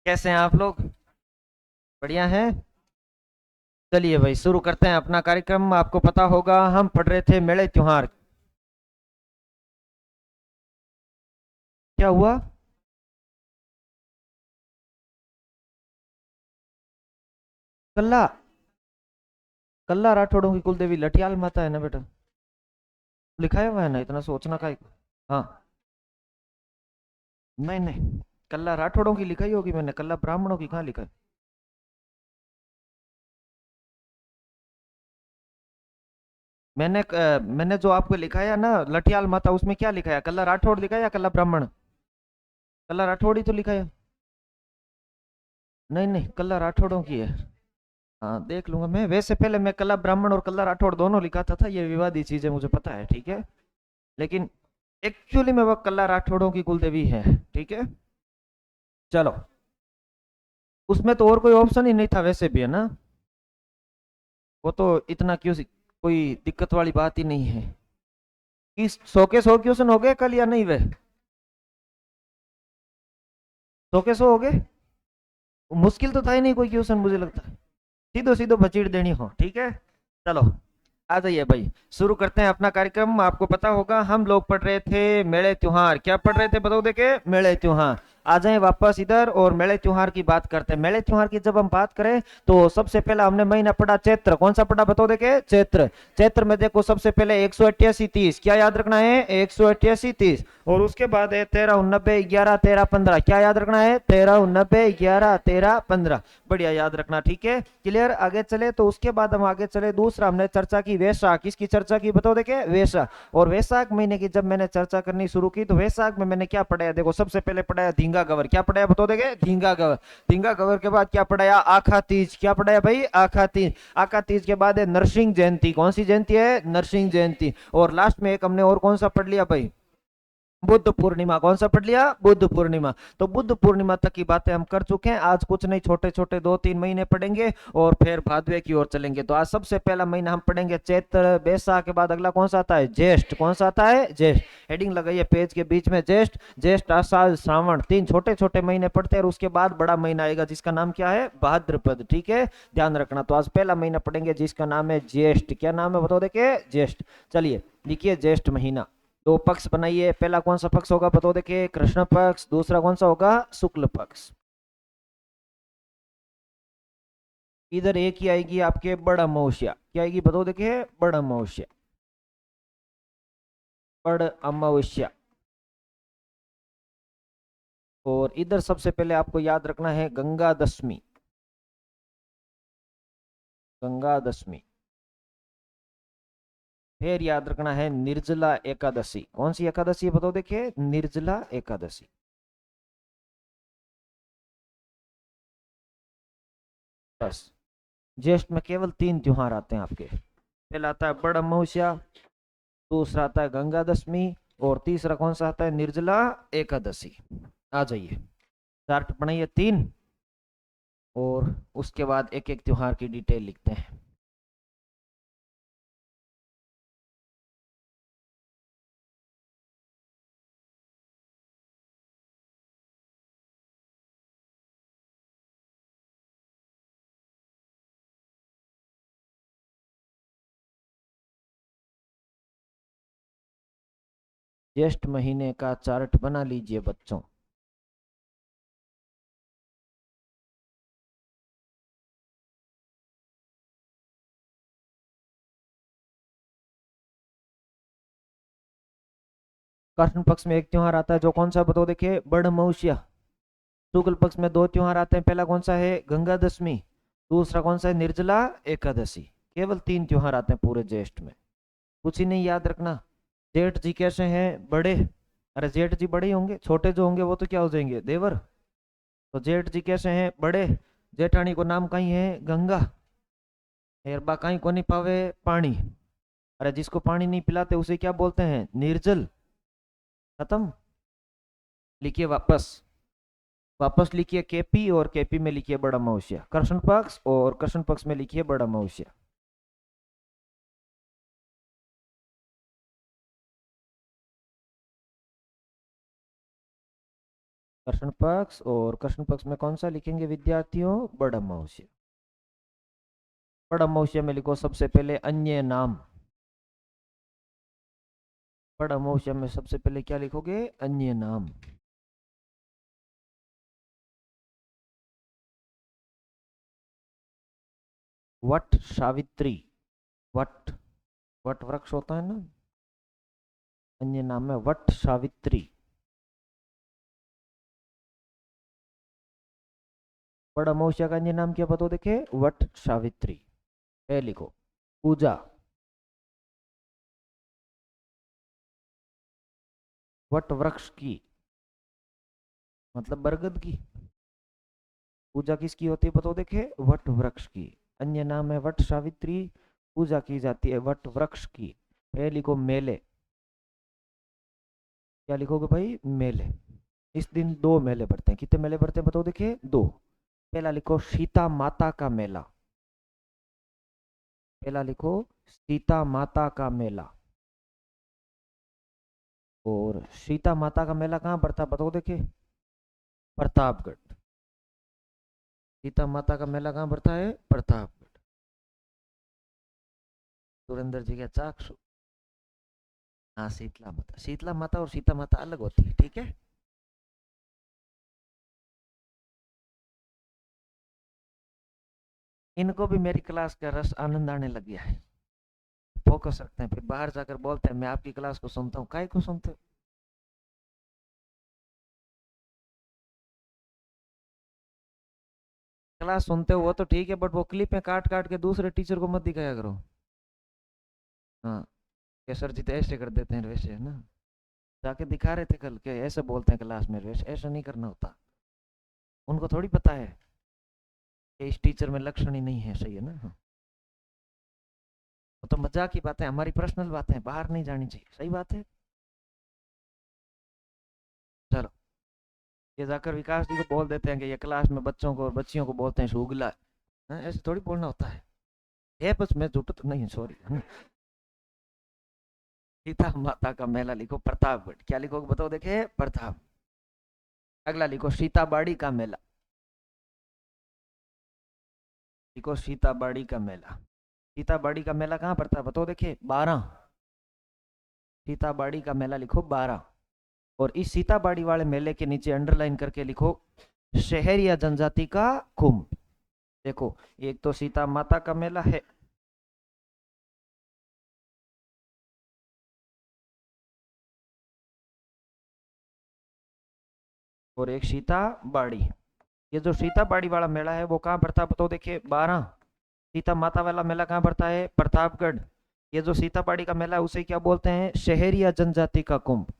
कैसे हैं आप लोग? बढ़िया हैं। चलिए भाई शुरू करते हैं अपना कार्यक्रम। आपको पता होगा हम पढ़ रहे थे मेले त्योहार। क्या हुआ? कल्ला। कल्ला राठौड़ों की कुल देवी लठियाल माता है ना बेटा? लिखाया हुआ है ना, इतना सोचना का। हाँ। नहीं नहीं, कल्ला राठौड़ों की लिखाई होगी मैंने, कल्ला ब्राह्मणों की कहाँ लिखा है? मैंने जो आपको लिखाया ना लठियाल माता, उसमें क्या लिखा है? कल्ला राठौड़ लिखा है या कल्ला ब्राह्मण? कल्ला राठौड़ ही तो लिखा है। नहीं नहीं, कल्ला राठौड़ों की है। हाँ देख लूंगा मैं, वैसे पहले मैं कल्ला ब्राह्मण और कल्ला राठौड़ दोनों लिखाता था, ये विवादी चीजें मुझे पता है, ठीक है। लेकिन एक्चुअली में वह कल्ला राठौड़ों की कुलदेवी है। ठीक है। चलो। उसमें तो और कोई ऑप्शन ही नहीं था वैसे भी, है ना? वो तो इतना क्यों कोई दिक्कत वाली बात ही नहीं है। कि 100 के 100 क्वेश्चन हो गए कल या नहीं वे? 100 के 100 हो गए। मुश्किल तो था ही नहीं कोई क्वेश्चन मुझे लगता है। सीधो सीधो बचीड़ देनी हो, ठीक है। चलो आ जाइए भाई, शुरू करते हैं अपना कार्यक्रम। आपको पता होगा हम लोग पढ़ रहे थे मेले त्योहार। क्या पढ़ रहे थे बताओ देखे? मेले त्योहार। आ जाए वापस इधर और मेले त्योहार की बात करते हैं। मेले त्योहार की जब हम बात करें तो सबसे पहला हमने महीना पढ़ा चैत्र। कौन सा पढ़ा बताओ देखे? चैत्र। चैत्र में देखो सबसे पहले 188 30, क्या याद रखना है? 188 30। और उसके बाद है 13 19 11 13 15, क्या याद रखना है? 13 19 11 13 15। बढ़िया याद रखना, ठीक है क्लियर। आगे चले तो उसके बाद हम आगे चले, दूसरा हमने चर्चा की वैशाख। किसकी चर्चा की बताओ देखे? वैशाख। और वैशाख महीने की जब मैंने चर्चा करनी शुरू की तो वैशाख में मैंने क्या पढ़ाया? देखो सबसे पहले पढ़ाया धींगा गवर। क्या पढ़ाया बताओ देखे? धींगा गवर। धींगा गवर के बाद क्या पढ़ाया? आखा तीज। क्या पढ़ाया भाई? आखा तीज। आखा तीज के बाद है नरसिंह जयंती। कौन सी जयंती है? नरसिंह जयंती। और लास्ट में एक हमने और कौन सा पढ़ लिया भाई? बुद्ध पूर्णिमा। कौन सा पढ़ लिया? बुद्ध पूर्णिमा। तो बुद्ध पूर्णिमा तक की बातें हम कर चुके हैं। आज कुछ नहीं, छोटे छोटे 2 3 महीने पढ़ेंगे और फिर भादवे की ओर चलेंगे। तो आज सबसे पहला महीना हम पढ़ेंगे चैत्र। बैसाख के बाद अगला कौन सा आता है? ज्येष्ठ। कौन सा आता है? ज्येष्ठ। हेडिंग लगाइए पेज के बीच में, ज्येष्ठ। ज्येष्ठ आषाढ़ श्रावण, 3 छोटे छोटे महीने पढ़ते हैं और उसके बाद बड़ा महीना आएगा जिसका नाम क्या है? भाद्रपद। ठीक है, ध्यान रखना। तो आज पहला महीना पढ़ेंगे जिसका नाम है ज्येष्ठ। क्या नाम है बताओ देखे? ज्येष्ठ। चलिए लिखिए ज्येष्ठ महीना। दो पक्ष बनाइए। पहला कौन सा पक्ष होगा बताओ देखिए? कृष्ण पक्ष। दूसरा कौन सा होगा? शुक्ल पक्ष। इधर एक ही आएगी आपके बड़ अमावस्या। क्या आएगी बताओ देखिए? बड़ अमावस्या। बड़ अमावस्या। और इधर सबसे पहले आपको याद रखना है गंगा दशमी। गंगा दशमी। फिर याद रखना है निर्जला एकादशी। कौन सी एकादशी बताओ देखिए? निर्जला एकादशी। बस। ज्येष्ठ में केवल 3 त्योहार आते हैं आपके। पहला आता है बड़ अमावस्या, दूसरा आता है गंगा दशमी, और तीसरा कौन सा आता है? निर्जला एकादशी। आ जाइए, चार्ट बनाइए 3 और उसके बाद एक एक त्योहार की डिटेल लिखते हैं। ज्येष्ठ महीने का चार्ट बना लीजिए बच्चों। कृष्ण पक्ष में एक त्योहार आता है जो कौन सा बताओ देखिए? बड़ अमावस्या। शुक्ल पक्ष में 2 त्योहार आते हैं। पहला कौन सा है? गंगा दशमी। दूसरा कौन सा है? निर्जला एकादशी। केवल 3 त्योहार आते हैं पूरे ज्येष्ठ में। कुछ ही नहीं याद रखना। जेठ जी कैसे हैं? बड़े। अरे जेठ जी बड़े ही होंगे, छोटे जो होंगे वो तो क्या हो जाएंगे? देवर। तो जेठ जी कैसे हैं? बड़े। जेठानी को नाम कहीं है? गंगा। हेरबा कहीं को नहीं पावे पानी। अरे जिसको पानी नहीं पिलाते उसे क्या बोलते हैं? निर्जल। खत्म। लिखिए वापस। वापस लिखिए केपी, और केपी में लिखिए बड़ा अमावस्या। कृष्ण पक्ष और कृष्ण पक्ष में लिखिए बड़ा अमावस्या। कृष्ण पक्ष, और कृष्ण पक्ष में कौन सा लिखेंगे विद्यार्थियों? बड़ अमावस्या। बड़ अमावस्या में लिखो सबसे पहले अन्य नाम। बड़ अमावस्या में सबसे पहले क्या लिखोगे? अन्य नाम। वट सावित्री। वट, वट वृक्ष होता है ना, अन्य नाम है वट सावित्री। बड़ अमावस्या का अन्य नाम क्या बताओ देखे? वट सावित्री। ए लिखो। पूजा। वट वृक्ष की मतलब बरगद की। पूजा किसकी होती है बताओ देखे? वट वृक्ष की। अन्य नाम है वट सावित्री। पूजा की जाती है वट वृक्ष की। ए लिखो मेले। क्या लिखोगे भाई? मेले। इस दिन दो मेले भरते हैं। कितने मेले भरते हैं बताओ देखिए? दो। पहला लिखो सीता माता का मेला। पहला लिखो सीता माता का मेला। और सीता माता का मेला कहाँ पड़ता है बताओ देखिए? प्रतापगढ़। सीता माता का मेला कहाँ पड़ता है? प्रतापगढ़। सुरेंद्र जी का चाक्षु। हाँ, शीतला माता। शीतला माता और सीता माता अलग होती है, ठीक है। इनको भी मेरी क्लास का रस आनंद आने लग गया है। फोकस रखते हैं, फिर बाहर जाकर बोलते हैं मैं आपकी क्लास को सुनता हूँ। काय को सुनते हो? क्लास सुनते हो वो तो ठीक है, बट वो क्लिप में काट काट के दूसरे टीचर को मत दिखाया करो। हाँ, के सर जी तो ऐसे कर देते हैं वैसे, है ना। जाके दिखा रहे थे कल के ऐसे बोलते हैं क्लास में, वैसे ऐसा नहीं करना होता। उनको थोड़ी पता है कि इस टीचर में लक्षण ही नहीं है, सही है ना। हाँ। वो तो मजाक की बात है, हमारी पर्सनल बात है, बाहर नहीं जानी चाहिए, सही बात है। चलो, ये जाकर विकास जी को बोल देते हैं कि ये क्लास में बच्चों को और बच्चियों को बोलते हैं शुगला। हाँ, ऐसे थोड़ी बोलना होता है। ये बस मैं झूठा तो नहीं, सॉरी। सीता माता का मेला लिखो प्रतापगढ़। क्या लिखोगे बताओ देखे? प्रताप। अगला लिखो सीताबाड़ी का मेला। लिखो सीताबाड़ी का मेला। सीताबाड़ी का मेला कहाँ पड़ता है बताओ देखे? 12। सीताबाड़ी का मेला लिखो 12। और इस सीताबाड़ी वाले मेले के नीचे अंडरलाइन करके लिखो शहर या जनजाति का कुंभ। देखो, एक तो सीता माता का मेला है, और एक सीता बाड़ी। ये जो सीता बाड़ी वाला मेला है वो कहाँ पड़ता है बताओ देखिए? 12। सीता माता वाला मेला कहाँ पड़ता है? प्रतापगढ़। ये जो सीता बाड़ी का मेला है उसे क्या बोलते हैं? शहर या जनजाति का कुंभ।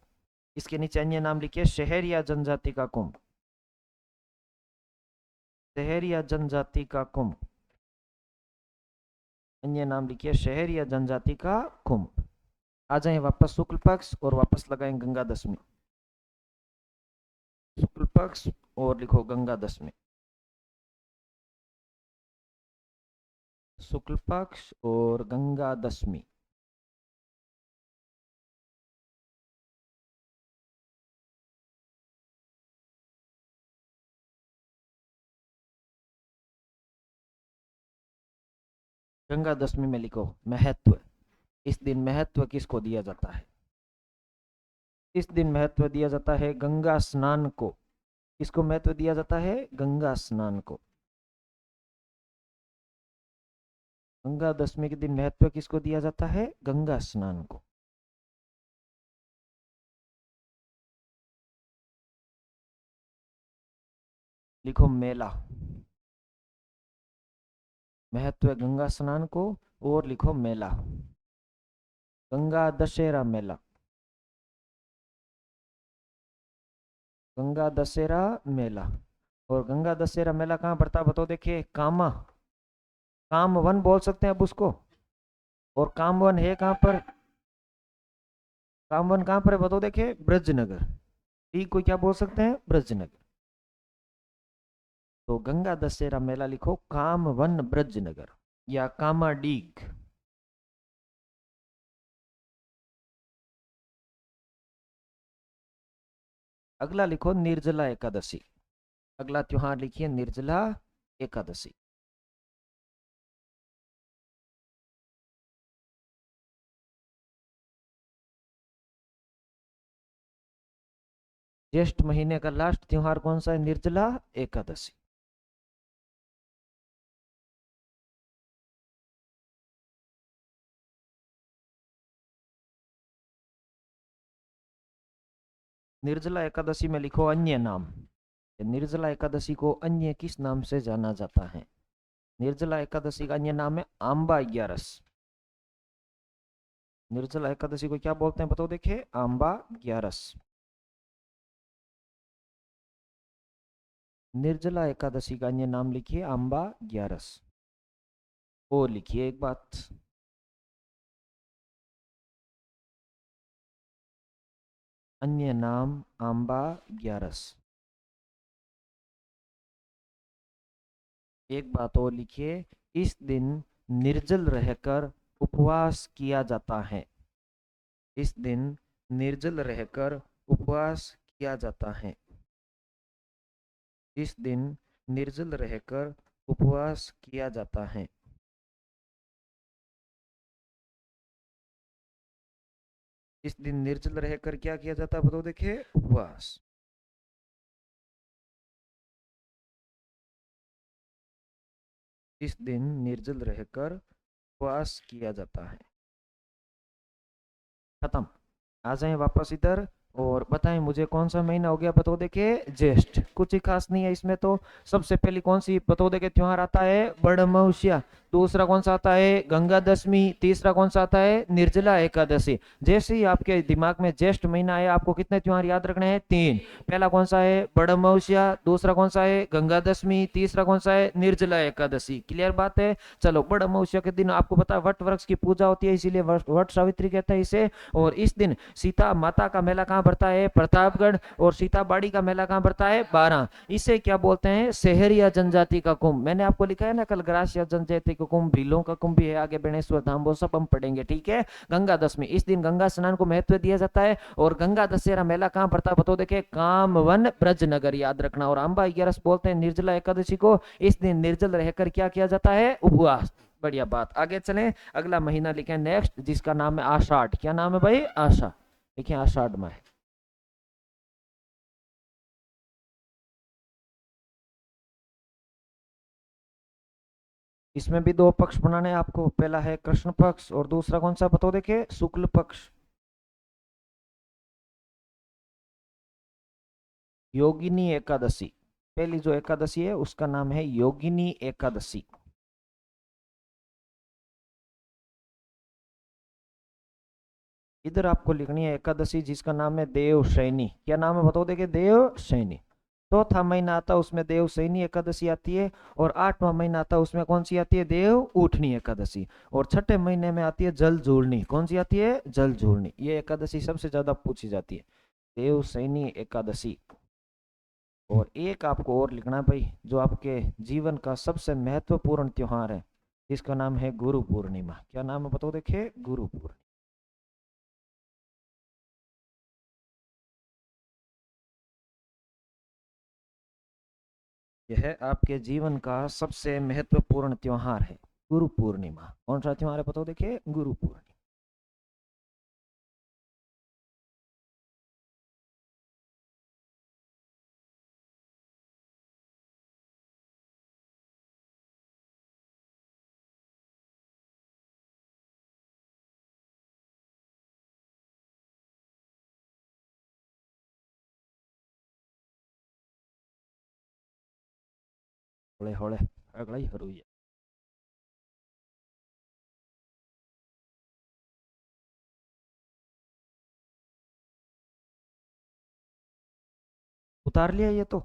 इसके नीचे अन्य नाम लिखिए, शहर या जनजाति का कुंभ। शहर या जनजाति का कुंभ। अन्य नाम लिखिए शहर या जनजाति का कुंभ। आ जाए वापस शुक्ल पक्ष और वापस लगाएं गंगा दशमी। शुक्ल पक्ष और लिखो गंगा दशमी। शुक्ल पक्ष और गंगा दशमी। गंगा दशमी में लिखो महत्व। इस दिन महत्व किसको दिया जाता है? इस दिन महत्व दिया जाता है गंगा स्नान को। किसको महत्व दिया जाता है? गंगा स्नान को। गंगा दशमी के दिन महत्व किसको दिया जाता है? गंगा स्नान को। लिखो मेला। महत्व है गंगा स्नान को, और लिखो मेला। गंगा दशहरा मेला। गंगा दशहरा मेला। और गंगा दशहरा मेला कहाँ पड़ता है बताओ देखिए? कामा। कामवन बोल सकते हैं अब उसको। और कामवन है कहाँ पर? कामवन कहाँ पर है बताओ देखिए? ब्रजनगर। ठीक, को क्या बोल सकते हैं? ब्रजनगर। तो गंगा दशहरा मेला लिखो कामवन ब्रजनगर या कामाडीग। अगला लिखो निर्जला एकादशी। अगला त्योहार लिखिए निर्जला एकादशी। ज्येष्ठ महीने का लास्ट त्योहार कौन सा है? निर्जला एकादशी। निर्जला एकादशी में लिखो अन्य नाम। निर्जला एकादशी को अन्य किस नाम से जाना जाता है? निर्जला एकादशी का अन्य नाम है आंबा ग्यारस। निर्जला एकादशी को क्या बोलते हैं बताओ देखिए? आंबा ग्यारस। निर्जला एकादशी का अन्य नाम लिखिए आंबा ग्यारस। और लिखिए एक बात, अन्य नाम आंबा ग्यारस। एक बात और लिखिए, इस दिन निर्जल रहकर उपवास किया जाता है। इस दिन निर्जल रहकर उपवास किया जाता है। इस दिन निर्जल रहकर उपवास किया जाता है। इस दिन निर्जल रहकर क्या किया जाता है बताओ देखिए? उपवास। इस दिन निर्जल रहकर उपवास किया जाता है। खत्म। आ जाए वापस इधर और बताएं मुझे कौन सा महीना हो गया बताओ देखिए? ज्येष्ठ। कुछ ही खास नहीं है इसमें तो। सबसे पहली कौन सी बताओ देखिए त्योहार आता है? बड़मौसिया। दूसरा कौन सा आता है? गंगा दशमी। तीसरा कौन सा आता है? निर्जला एकादशी। जैसे ही आपके दिमाग में ज्येष्ठ महीना आया, आपको कितने त्योहार याद रखने हैं? 3। पहला कौन सा है? बड़मौसिया। दूसरा कौन सा है? गंगा दशमी। तीसरा कौन सा है? निर्जला एकादशी। क्लियर बात है? चलो, बड़मौसिया के दिन आपको पता है वट वृक्ष की पूजा होती है, इसीलिए वट सावित्री कहते हैं इसे। और इस दिन सीता माता का मेला कहाँ भरता है? प्रतापगढ़। और सीता बाड़ी का मेला कहाँ भरता है? 12। इसे क्या बोलते हैं? शहरिया जनजाति का कुंभ। मैंने आपको लिखा है ना कल, ग्रासिया जनजाति का कुंभ, भीलों का कुंभ भी है आगे, बेणेश्वर धाम, वो सब हम पढ़ेंगे, ठीक है? गंगा दशमी, इस दिन गंगा स्नान को महत्व दिया जाता है। और गंगा दशहरा मेला कहाँ भरता है बताओ देखे? कामवन ब्रजनगर, याद रखना। और अंबा 11 बोलते हैं निर्जला एकादशी को। इस दिन निर्जल रहकर क्या किया जाता है? उपवास। बढ़िया बात। आगे चलें, अगला महीना लिखें नेक्स्ट, जिसका नाम है आषाढ़। क्या नाम है भाई? आषाढ़। देखिए आषाढ़ में इसमें भी दो पक्ष बनाने हैं आपको। पहला है कृष्ण पक्ष और दूसरा कौन सा बताओ देखिए? शुक्ल पक्ष। योगिनी एकादशी। पहली जो एकादशी है उसका नाम है योगिनी एकादशी। इधर आपको लिखनी है एकादशी जिसका नाम है देवशयनी। क्या नाम है बताओ देखिए? देवशयनी। चौथा महीना आता है उसमें देवशयनी एकादशी आती है। और 8वां महीना आता है उसमें कौन सी आती है? देव उठनी एकादशी। और छठे महीने में आती है जल झूलनी। कौन सी आती है? जल झूलनी। ये एकादशी सबसे ज्यादा पूछी जाती है, देवशयनी एकादशी। और एक आपको और लिखना है भाई, जो आपके जीवन का सबसे महत्वपूर्ण त्योहार है, इसका नाम है गुरु पूर्णिमा। क्या नाम है बताओ देखिए? गुरु पूर्णिमा। यह आपके जीवन का सबसे महत्वपूर्ण त्योहार है, गुरु पूर्णिमा। कौन सा त्योहार है बताओ देखिए? गुरु पूर्णिमा। होले होले अगला ही हरू। उतार लिया ये तो।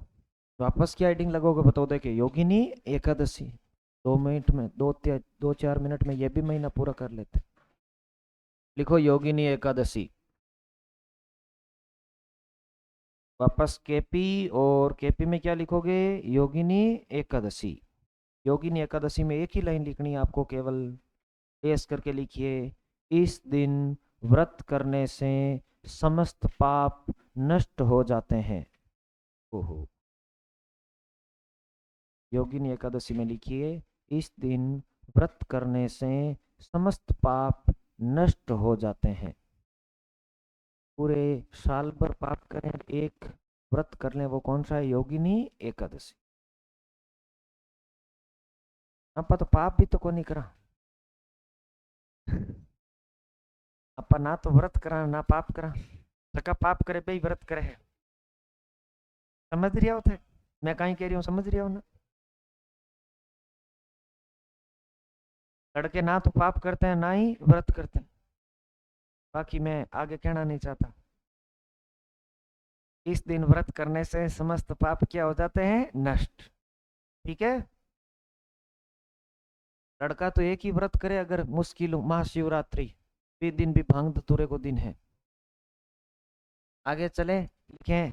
वापस क्या हेडिंग लगोगे बताओ देखिए? योगिनी एकादशी। 2 मिनट में, 2-4 मिनट में ये भी महीना पूरा कर लेते। लिखो योगिनी एकादशी। वापस केपी। और केपी में क्या लिखोगे? योगिनी एकादशी। योगिनी एकादशी में एक ही लाइन लिखनी है आपको केवल। पेश करके लिखिए, इस दिन व्रत करने से समस्त पाप नष्ट हो जाते हैं। ओहो। योगिनी एकादशी में लिखिए, इस दिन व्रत करने से समस्त पाप नष्ट हो जाते हैं। पूरे साल भर पाप करें, एक व्रत कर लें, वो कौन सा है? योगिनी एकादशी। अपा तो पाप भी तो को नहीं करा। अपा ना तो व्रत करा ना पाप करा, सका पाप करे पे ही व्रत करे है। समझ रही हो थे मैं कहीं कह रही हूँ? समझ रही हो ना? लड़के ना तो पाप करते हैं ना ही व्रत करते हैं। बाकी मैं आगे कहना नहीं चाहता। इस दिन व्रत करने से समस्त पाप क्या हो जाते हैं? नष्ट। ठीक है। लड़का तो एक ही व्रत करे अगर मुश्किल हो, महाशिवरात्रि भी दिन भी भांग धतूरे को दिन है। आगे चले, लिखें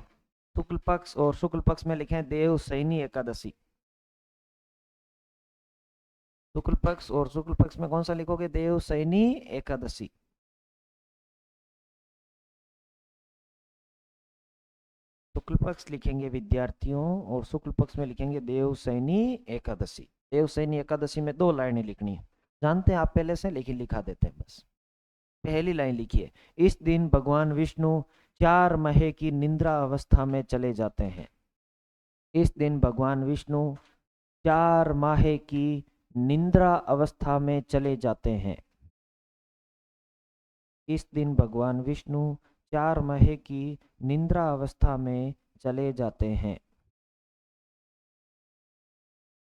शुक्ल पक्ष, और शुक्ल पक्ष में लिखें देव सैनी एकादशी। शुक्ल पक्ष, और शुक्ल पक्ष में कौन सा लिखोगे? देव सैनी एकादशी। शुक्ल पक्ष लिखेंगे विद्यार्थियों, और शुक्ल पक्ष में लिखेंगे देव सैनी एकादशी। देव सैनी एकादशी में 2 लाइनें लिखनी है, जानते हैं आप पहले से, लेकिन लिखा देते हैं बस। पहली लाइन लिखिए, इस दिन भगवान विष्णु 4 माह की निद्रा अवस्था में चले जाते हैं। इस दिन भगवान विष्णु 4 माह की निद्रा अवस्था में चले जाते हैं। इस दिन भगवान विष्णु 4 माह की निद्रा अवस्था में चले जाते हैं।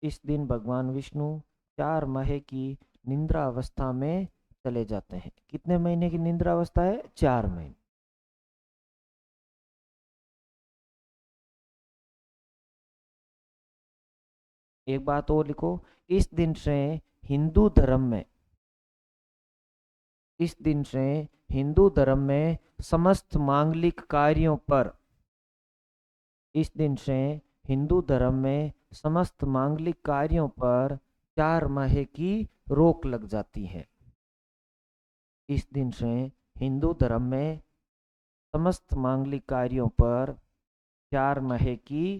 इस दिन भगवान विष्णु 4 माह की निद्रा अवस्था में चले जाते हैं। कितने महीने की निद्रा अवस्था है? 4 महीने। एक बात और लिखो, इस दिन से हिंदू धर्म में, इस दिन से हिंदू धर्म में समस्त मांगलिक कार्यों पर, इस दिन से हिंदू धर्म में समस्त मांगलिक कार्यों पर 4 माह की रोक लग जाती है। इस दिन से हिंदू धर्म में समस्त मांगलिक कार्यों पर 4 माह की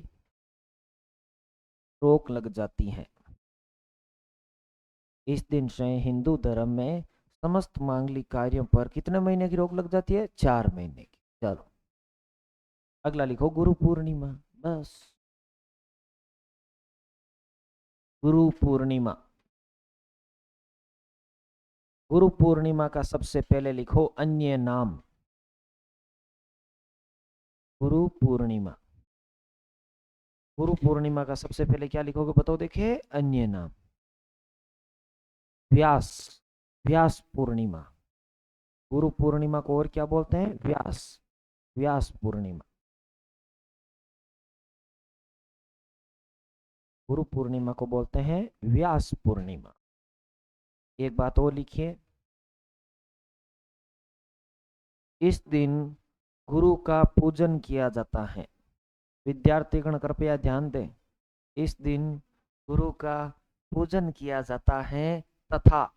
रोक लग जाती है। इस दिन से हिंदू धर्म में समस्त मांगलिक कार्यों पर कितने महीने की रोक लग जाती है? 4 महीने की। चलो अगला लिखो, गुरु पूर्णिमा। बस, गुरु पूर्णिमा। गुरु पूर्णिमा का सबसे पहले लिखो अन्य नाम। गुरु पूर्णिमा, गुरु पूर्णिमा का सबसे पहले क्या लिखोगे बताओ? देखिए, अन्य नाम। व्यास, व्यास पूर्णिमा। गुरु पूर्णिमा को और क्या बोलते हैं? व्यास, व्यास पूर्णिमा। गुरु पूर्णिमा को बोलते हैं व्यास पूर्णिमा। एक बात और लिखिए, इस दिन गुरु का पूजन किया जाता है। विद्यार्थीगण कृपया ध्यान दें, इस दिन गुरु का पूजन किया जाता है, तथा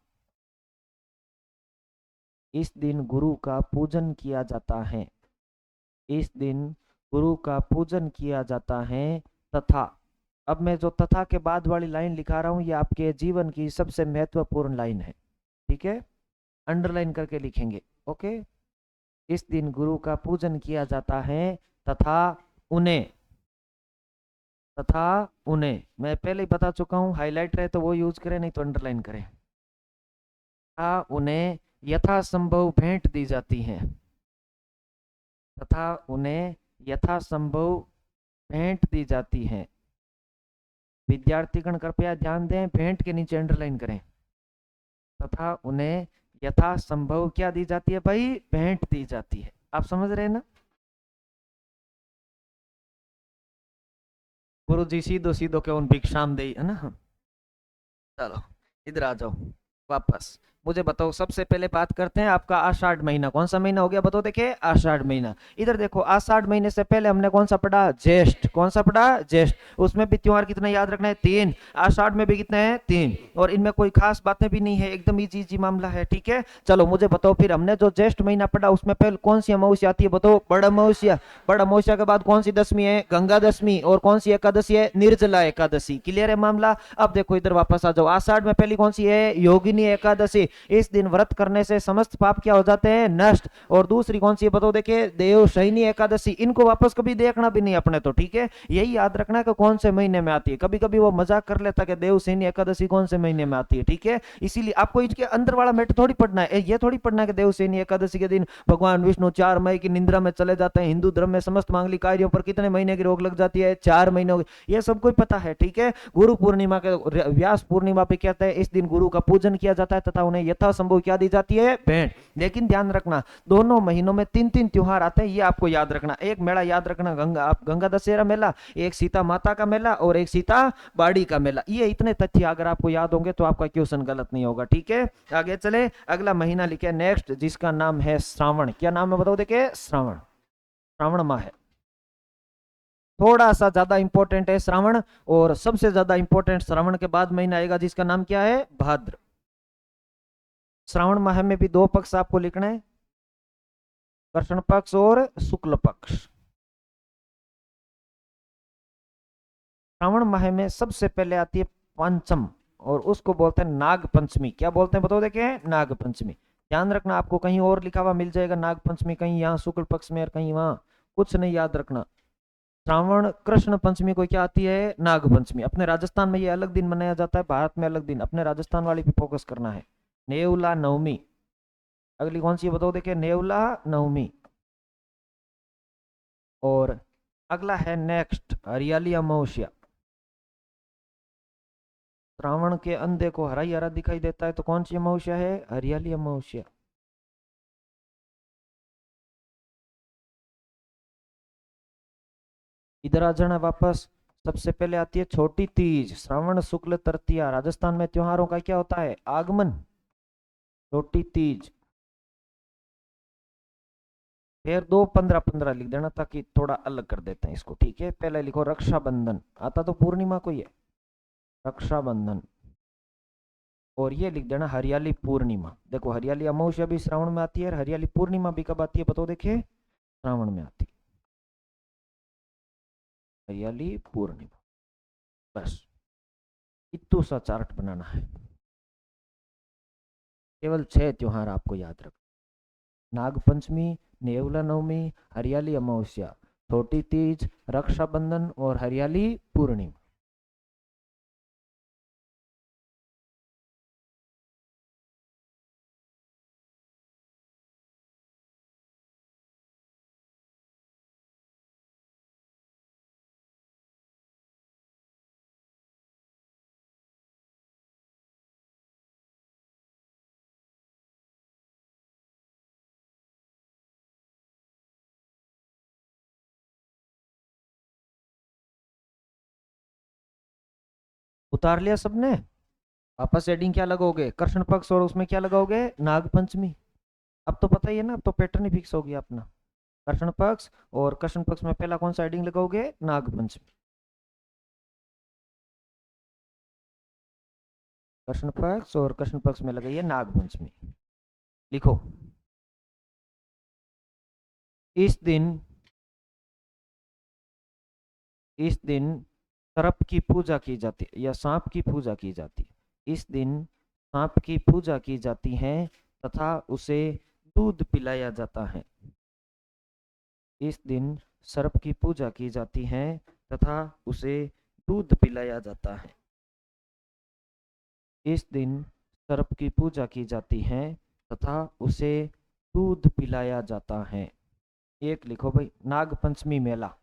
इस दिन गुरु का पूजन किया जाता है। इस दिन गुरु का पूजन किया जाता है, तथा, अब मैं जो तथा के बाद वाली लाइन लिखा रहा हूं, ये आपके जीवन की सबसे महत्वपूर्ण लाइन है। ठीक है, अंडरलाइन करके लिखेंगे। ओके, इस दिन गुरु का पूजन किया जाता है, तथा उन्हें, तथा उन्हें, मैं पहले ही बता चुका हूं, हाईलाइट रहे तो वो यूज करें, नहीं तो अंडरलाइन करें। तथा उन्हें यथासंभव भेंट दी जाती है। तथा उन्हें यथासंभव भेंट दी जाती है। विद्यार्थीगण कृपया ध्यान दें, भेंट के नीचे अंडरलाइन करें। तथा उन्हें यथासंभव क्या दी जाती है भाई? भेंट दी जाती है। आप समझ रहे हैं ना? गुरु जी सीधो सीधो के उन भिक्षाम दे, है ना? चलो इधर आ जाओ वापस। मुझे बताओ, सबसे पहले बात करते हैं आपका आषाढ़ महीना। कौन सा महीना हो गया बताओ, देखिए आषाढ़ महीना। इधर देखो, आषाढ़ महीने से पहले हमने कौन सा पढ़ा, ज्येष्ठ। कौन सा पढ़ा, ज्येष्ठ। उसमें भी त्योहार कितने याद रखना है, 3। आषाढ़ में भी कितने हैं, 3। और इनमें कोई खास बातें भी नहीं है, एकदम इजी इजी मामला है, ठीक है। चलो मुझे बताओ, फिर हमने जो ज्येष्ठ महीना पढ़ा उसमें पहले कौन सी अमावस्या आती है बताओ, बड़ अमावस्या। बड़ अमावस्या के बाद कौन सी दशमी है, गंगा दशमी। और कौन सी एकादशी है, निर्जला एकादशी। क्लियर है मामला। अब देखो इधर वापस आ जाओ, आषाढ़ में पहली कौन सी है, योगिनी एकादशी। इस दिन व्रत करने से समस्त पाप क्या हो जाते हैं, नष्ट। और दूसरी कौन सी है बताओ, देखिए देवशयनी एकादशी। इनको वापस कभी देखना भी नहीं अपने तो, ठीक है। यही याद रखना कि कौन से महीने में आती है। कभी कभी वो मजाक कर लेता कि देवशयनी एकादशी कौन से महीने में आती है, ठीक है। इसीलिए आपको इसके अंदर वाला मैटर थोड़ी पढ़ना है, ये थोड़ी पढ़ना है कि देवशयनी एकादशी के दिन भगवान विष्णु 4 मई की निंद्रा में चले जाते हैं। हिंदू धर्म में समस्त मांगलिक कार्यों पर कितने महीने की रोक लग जाती है, 4 महीनों की। ये सब कोई पता है, ठीक है। गुरु पूर्णिमा के, व्यास पूर्णिमा पे कहते हैं इस दिन गुरु का पूजन किया जाता है तथा उन्हें यथासंभव क्या दी जाती है, भेंट। लेकिन ध्यान रखना, दोनों महीनों में 3-3 त्योहार आते हैं, ये आपको याद रखना। एक मेला याद रखना, गंगा दशहरा मेला, एक सीता माता का मेला और एक सीता बाड़ी का मेला। ये इतने तथ्य अगर आपको याद होंगे तो आपका क्वेश्चन गलत नहीं होगा, ठीक है। आगे चले, अगला महीना लिखे नेक्स्ट, जिसका नाम है श्रावण। क्या नाम है बताओ, देखिए श्रावण। श्रावण माह है, थोड़ा सा ज्यादा इंपॉर्टेंट है श्रावण। और सबसे ज्यादा इंपॉर्टेंट श्रावण के बाद महीना आएगा जिसका नाम क्या है, भाद्र। श्रावण माह में भी 2 पक्ष आपको लिखना है, कृष्ण पक्ष और शुक्ल पक्ष। श्रावण माह में सबसे पहले आती है पंचम, और उसको बोलते हैं नाग पंचमी। क्या बोलते हैं बताओ, देखे नाग पंचमी। ध्यान रखना, आपको कहीं और लिखा हुआ मिल जाएगा नाग पंचमी, कहीं यहाँ शुक्ल पक्ष में और कहीं वहां, कुछ नहीं याद रखना। श्रावण कृष्ण पंचमी को क्या आती है, नाग पंचमी। अपने राजस्थान में ये अलग दिन मनाया जाता है, भारत में अलग दिन। अपने राजस्थान वाली पे फोकस करना है। नेवला नवमी, अगली कौन सी बताओ, देखिए नेवला नवमी। और अगला है नेक्स्ट हरियाली अमावस्या। श्रावण के अंधे को हरा ही हरा दिखाई देता है, तो कौन सी अमावस्या है, हरियाली अमावस्या। इधर आ जाना वापस। सबसे पहले आती है छोटी तीज, श्रावण शुक्ल तृतीया। राजस्थान में त्योहारों का क्या होता है, आगमन। छोटी तीज, फिर 2-15-15 लिख देना ताकि थोड़ा अलग कर देते हैं इसको, ठीक है। पहले लिखो रक्षाबंधन, आता तो पूर्णिमा को ही है, रक्षाबंधन। और ये लिख देना हरियाली पूर्णिमा। देखो हरियाली अमावस्या भी श्रावण में आती है, और हरियाली पूर्णिमा भी कब आती है बताओ, देखिए श्रावण में आती है हरियाली पूर्णिमा। बस इतना सा चार्ट बनाना है। केवल 6 त्योहार आपको याद रख, नाग पंचमी, नेवला नवमी, हरियाली अमावस्या, छोटी तीज, रक्षाबंधन और हरियाली पूर्णिमा। उतार लिया सबने, वापस हेडिंग क्या लगाओगे, कृष्ण पक्ष, और उसमें क्या लगाओगे, नाग पंचमी। अब तो पता ही है ना, अब तो पैटर्न ही फिक्स हो गया अपना। कृष्ण पक्ष, और कृष्ण पक्ष में पहला कौन सा हेडिंग लगाओगे, नाग पंचमी। कृष्ण पक्ष, और कृष्ण पक्ष में लगाइए नाग पंचमी। लिखो, इस दिन, इस दिन सर्प की पूजा की जाती है, या सांप की पूजा की जाती है। इस दिन सांप की पूजा की जाती है तथा उसे दूध पिलाया जाता है। इस दिन सर्प की पूजा की जाती है तथा उसे दूध पिलाया जाता है। इस दिन सर्प की पूजा की जाती है तथा उसे दूध पिलाया जाता है। एक लिखो भाई, नाग पंचमी मेला।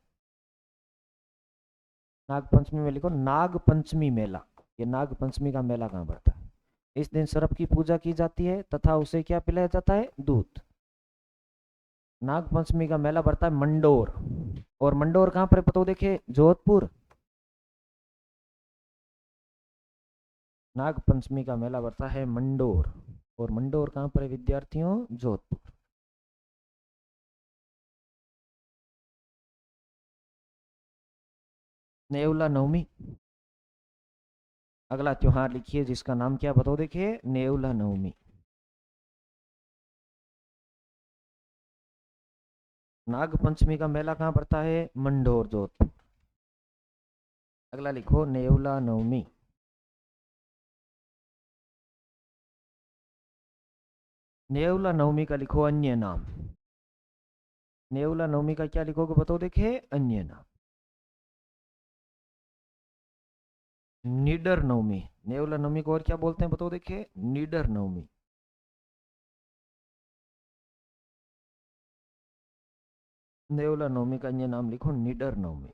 नाग पंचमी में लिखो नाग पंचमी मेला। ये नाग पंचमी का मेला कहाँ पड़ता है, इस दिन सर्प की पूजा की जाती है तथा उसे क्या पिलाया जाता है, दूध। नाग पंचमी का मेला पड़ता है मंडोर। और मंडोर कहाँ पर पता देखे, जोधपुर। नाग पंचमी का मेला पड़ता है मंडोर। और मंडोर कहाँ पर है विद्यार्थियों? जोधपुर। नेवला नवमी। अगला त्योहार लिखिए जिसका नाम क्या बताओ, देखिए नेवला नवमी। नाग पंचमी का मेला कहाँ पड़ता है? मंडोर जोधपुर। अगला लिखो नेवला नवमी। नेवला नवमी का लिखो अन्य नाम। नेवला नवमी का क्या लिखोगे बताओ, देखिए अन्य नाम। निडर नवमी। नेवला नवमी को और क्या बोलते हैं बताओ, देखिए निडर नवमी। नेवला नवमी का अन्य नाम लिखो निडर नवमी।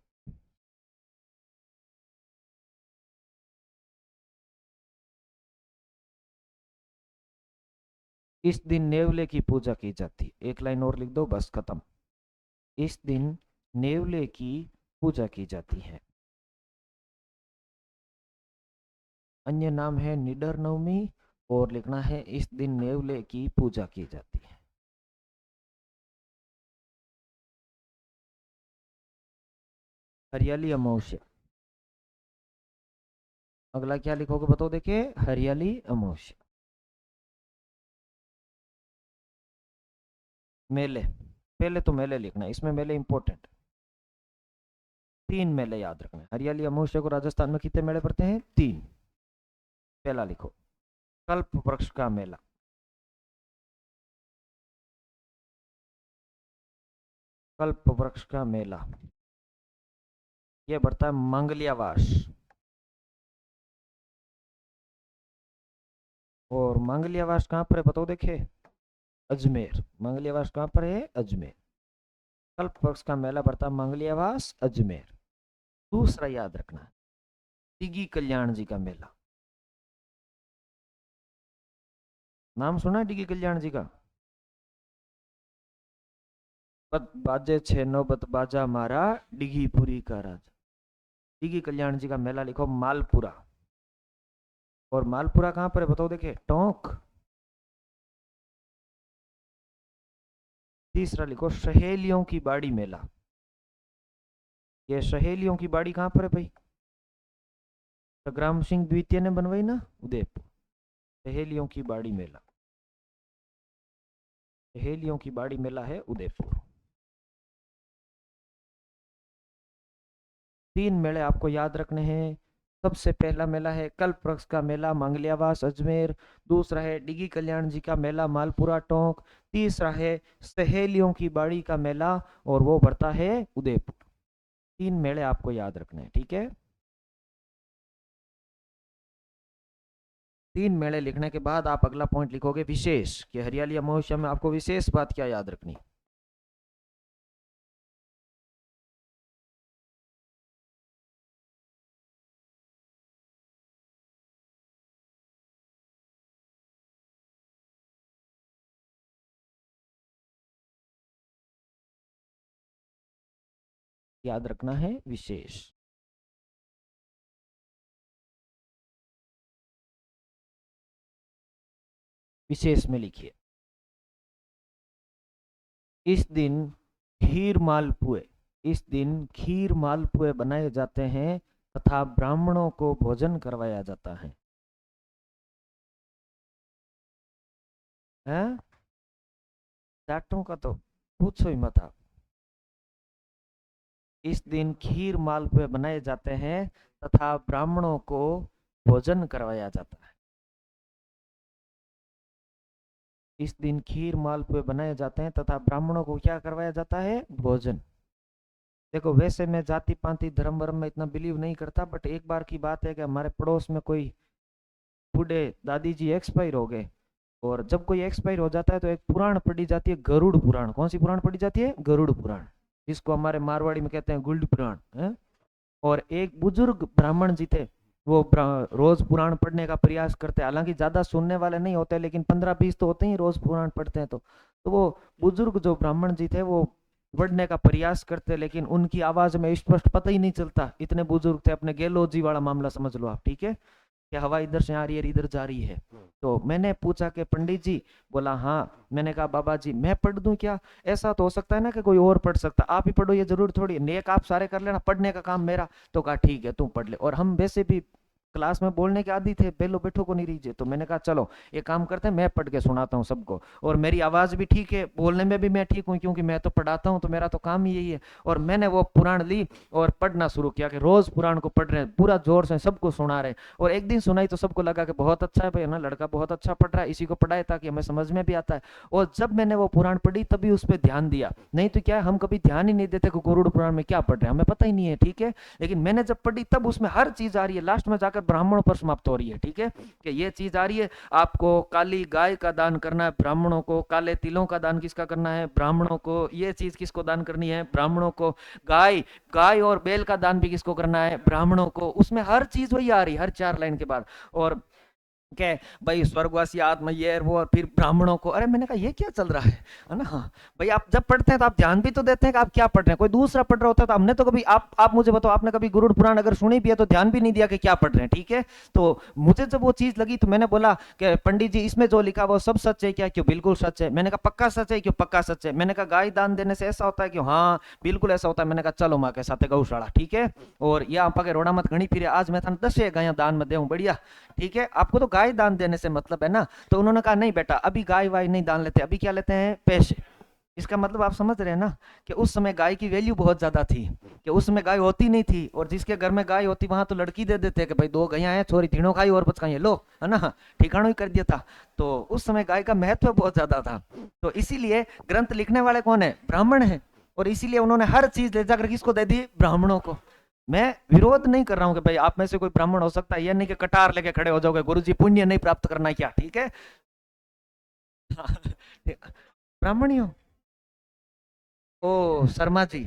इस दिन नेवले की पूजा की जाती। एक लाइन और लिख दो, बस खत्म। इस दिन नेवले की पूजा की जाती है। अन्य नाम है निडर नवमी और लिखना है इस दिन नेवले की पूजा की जाती है। हरियाली अमावस्या। अगला क्या लिखोगे बताओ, देखिए हरियाली अमावस्या। मेले। पहले तो मेले लिखना है, इसमें मेले इंपॉर्टेंट। 3 मेले याद रखना है। हरियाली अमावस्या को राजस्थान में कितने मेले पड़ते हैं? 3। पहला लिखो कल्प वृक्ष का मेला। कल्प वृक्ष का मेला ये बढ़ता है मंगलियावास। और मंगलियावास कहाँ पर है बताओ, देखे अजमेर। मंगलियावास कहाँ पर है? अजमेर। कल्प वृक्ष का मेला बढ़ता है मंगलियावास अजमेर। दूसरा याद रखना है टिगी कल्याण जी का मेला। नाम सुना है टिगी कल्याण जी का? बत बाजे छे नौबत बाजा मारा डिगीपुरी का राजा। टिगी कल्याण जी का मेला लिखो मालपुरा। और मालपुरा कहाँ पर है बताओ, देखे टोंक। तीसरा लिखो सहेलियों की बाड़ी मेला। ये सहेलियों की बाड़ी कहाँ पर है भाई? संग्राम सिंह द्वितीय ने बनवाई ना, उदयपुर। सहेलियों की बाड़ी मेला। सहेलियों की बाड़ी मेला है उदयपुर। 3 मेले आपको याद रखने हैं। सबसे पहला मेला है कल्प वृक्ष का मेला मंगलियावास अजमेर। दूसरा है डिगी कल्याण जी का मेला मालपुरा टोंक। तीसरा है सहेलियों की बाड़ी का मेला और वो बढ़ता है उदयपुर। 3 मेले आपको याद रखने हैं, ठीक है। 3 मेले लिखने के बाद आप अगला पॉइंट लिखोगे विशेष, कि हरियाली अमावस्या में आपको विशेष बात क्या याद रखनी। याद रखना है विशेष। विशेष में लिखिए इस दिन खीर मालपुए। इस दिन खीर मालपुए बनाए जाते हैं तथा ब्राह्मणों को भोजन करवाया जाता है। हैं? जाटों का तो पूछो ही मत आप। इस दिन खीर मालपुए बनाए जाते हैं तथा ब्राह्मणों को भोजन करवाया जाता है। इस दिन खीर मालपुए बनाए जाते हैं तथा ब्राह्मणों को क्या करवाया जाता है? भोजन। देखो वैसे मैं जाति पाति धर्म वर्म में इतना बिलीव नहीं करता, बट एक बार की बात है कि हमारे पड़ोस में कोई बूढ़े दादी जी एक्सपायर हो गए। और जब कोई एक्सपायर हो जाता है तो एक पुराण पढ़ी जाती है, गरुड़ पुराण। कौन सी पुराण पढ़ी जाती है? गरुड़ पुराण, जिसको हमारे मारवाड़ी में कहते हैं गुल्ड पुराण है। और एक बुजुर्ग ब्राह्मण जी थे, वो रोज पुराण पढ़ने का प्रयास करते हैं। हालांकि ज्यादा सुनने वाले नहीं होते, लेकिन 15-20 तो होते ही रोज पुराण पढ़ते हैं। तो वो बुजुर्ग जो ब्राह्मण जी थे वो पढ़ने का प्रयास करते, लेकिन उनकी आवाज में स्पष्ट पता ही नहीं चलता, इतने बुजुर्ग थे। अपने गेलोजी वाला मामला समझ लो आप, ठीक है। कि हवा इधर से आ रही है इधर जा रही है। तो मैंने पूछा कि पंडित जी, बोला हाँ। मैंने कहा बाबा जी मैं पढ़ दूं क्या? ऐसा तो हो सकता है ना कि कोई और पढ़ सकता, आप ही पढ़ो ये जरूर थोड़ी, नेक आप सारे कर लेना, पढ़ने का काम मेरा। तो कहा ठीक है तुम पढ़ ले। और हम वैसे भी क्लास में बोलने के आदी थे, बेलो बैठो को नहीं रहीजे। तो मैंने कहा चलो ये काम करते हैं, मैं पढ़ के सुनाता हूँ सबको, और मेरी आवाज भी ठीक है, बोलने में भी मैं ठीक हूँ, क्योंकि मैं तो पढ़ाता हूँ, तो मेरा तो काम ही यही है। और मैंने वो पुराण ली और पढ़ना शुरू किया कि रोज पुराण को पढ़ रहे हैं, पूरा जोर से सबको सुना रहे हैं। और एक दिन सुनाई तो सबको लगा कि बहुत अच्छा है भाई, है ना, लड़का बहुत अच्छा पढ़ रहा है, इसी को पढ़ाए ताकि हमें समझ में भी आता है। और जब मैंने वो पुराण पढ़ी तभी उस पर ध्यान दिया, नहीं तो क्या है, हम कभी ध्यान ही नहीं देते कि गरुड़ पुराण में क्या पढ़ रहे हैं, हमें पता ही नहीं है, ठीक है। लेकिन मैंने जब पढ़ी तब उसमें हर चीज आ रही है, लास्ट में जाकर ब्राह्मणों पर समाप्त हो रही है, ठीक है, कि ये चीज आ रही है, आपको काली गाय का दान करना है ब्राह्मणों को, काले तिलों का दान किसका करना है ब्राह्मणों को, ये चीज किसको दान करनी है ब्राह्मणों को, गाय गाय और बैल का दान भी किसको करना है ब्राह्मणों को। उसमें हर चीज वही आ रही है हर 4 लाइन के बाद। और क्या भाई स्वर्गवासी आत्मा ये और वो, और फिर ब्राह्मणों को, अरे मैंने कहा ये क्या चल रहा है ना। हाँ भाई आप जब पढ़ते हैं तो आप ध्यान भी तो देते हैं कि आप क्या पढ़ रहे हैं, कोई दूसरा पढ़ रहा होता है तो हमने तो कभी, आप मुझे बताओ, आपने कभी गरुड़ पुराण अगर सुनी भी है तो ध्यान भी नहीं दिया कि क्या पढ़ रहे हैं, ठीक है। तो मुझे जब वो चीज लगी तो मैंने बोला कि पंडित जी इसमें जो लिखा वो सब सच है क्या? क्यों बिल्कुल सच है। मैंने कहा पक्का सच है? क्यों पक्का सच है। मैंने कहा गाय दान देने से ऐसा होता है? क्यों हाँ बिल्कुल ऐसा होता है। मैंने कहा चलो माँ के साथ गौशाला, ठीक है, और ये आप के रोड़ा मत घनी फिर, आज मैं था 10 गाय दान में दे बढ़िया, ठीक है, आपको तो गाय दान देने से मतलब है ना। तो उन्होंने कहा नहीं बेटा अभी गाय वाय नहीं दान लेते, अभी क्या लेते हैं पैसे। इसका मतलब आप समझ रहे हैं ना कि उस समय गाय की वैल्यू बहुत ज्यादा थी, कि उस समय गाय होती नहीं थी, और जिसके घर में गाय होती वहां तो लड़की दे देते कि भाई 2 गैया हैं, छोरी तीनों खाई और बच खाई लो, है ना, ठिकाना ही कर दिया था। तो उस समय गाय का महत्व बहुत ज्यादा था। तो इसीलिए ग्रंथ लिखने वाले कौन है? ब्राह्मण है। और इसीलिए उन्होंने हर चीज ले जाकर किसको दे दी? ब्राह्मणों को। मैं विरोध नहीं कर रहा हूं कि भाई आप में से कोई ब्राह्मण हो सकता है, ये नहीं कि कटार लेके खड़े हो जाओगे गुरु जी पुण्य नहीं प्राप्त करना क्या, ठीक है। ब्राह्मण ही हो? ओ शर्मा जी।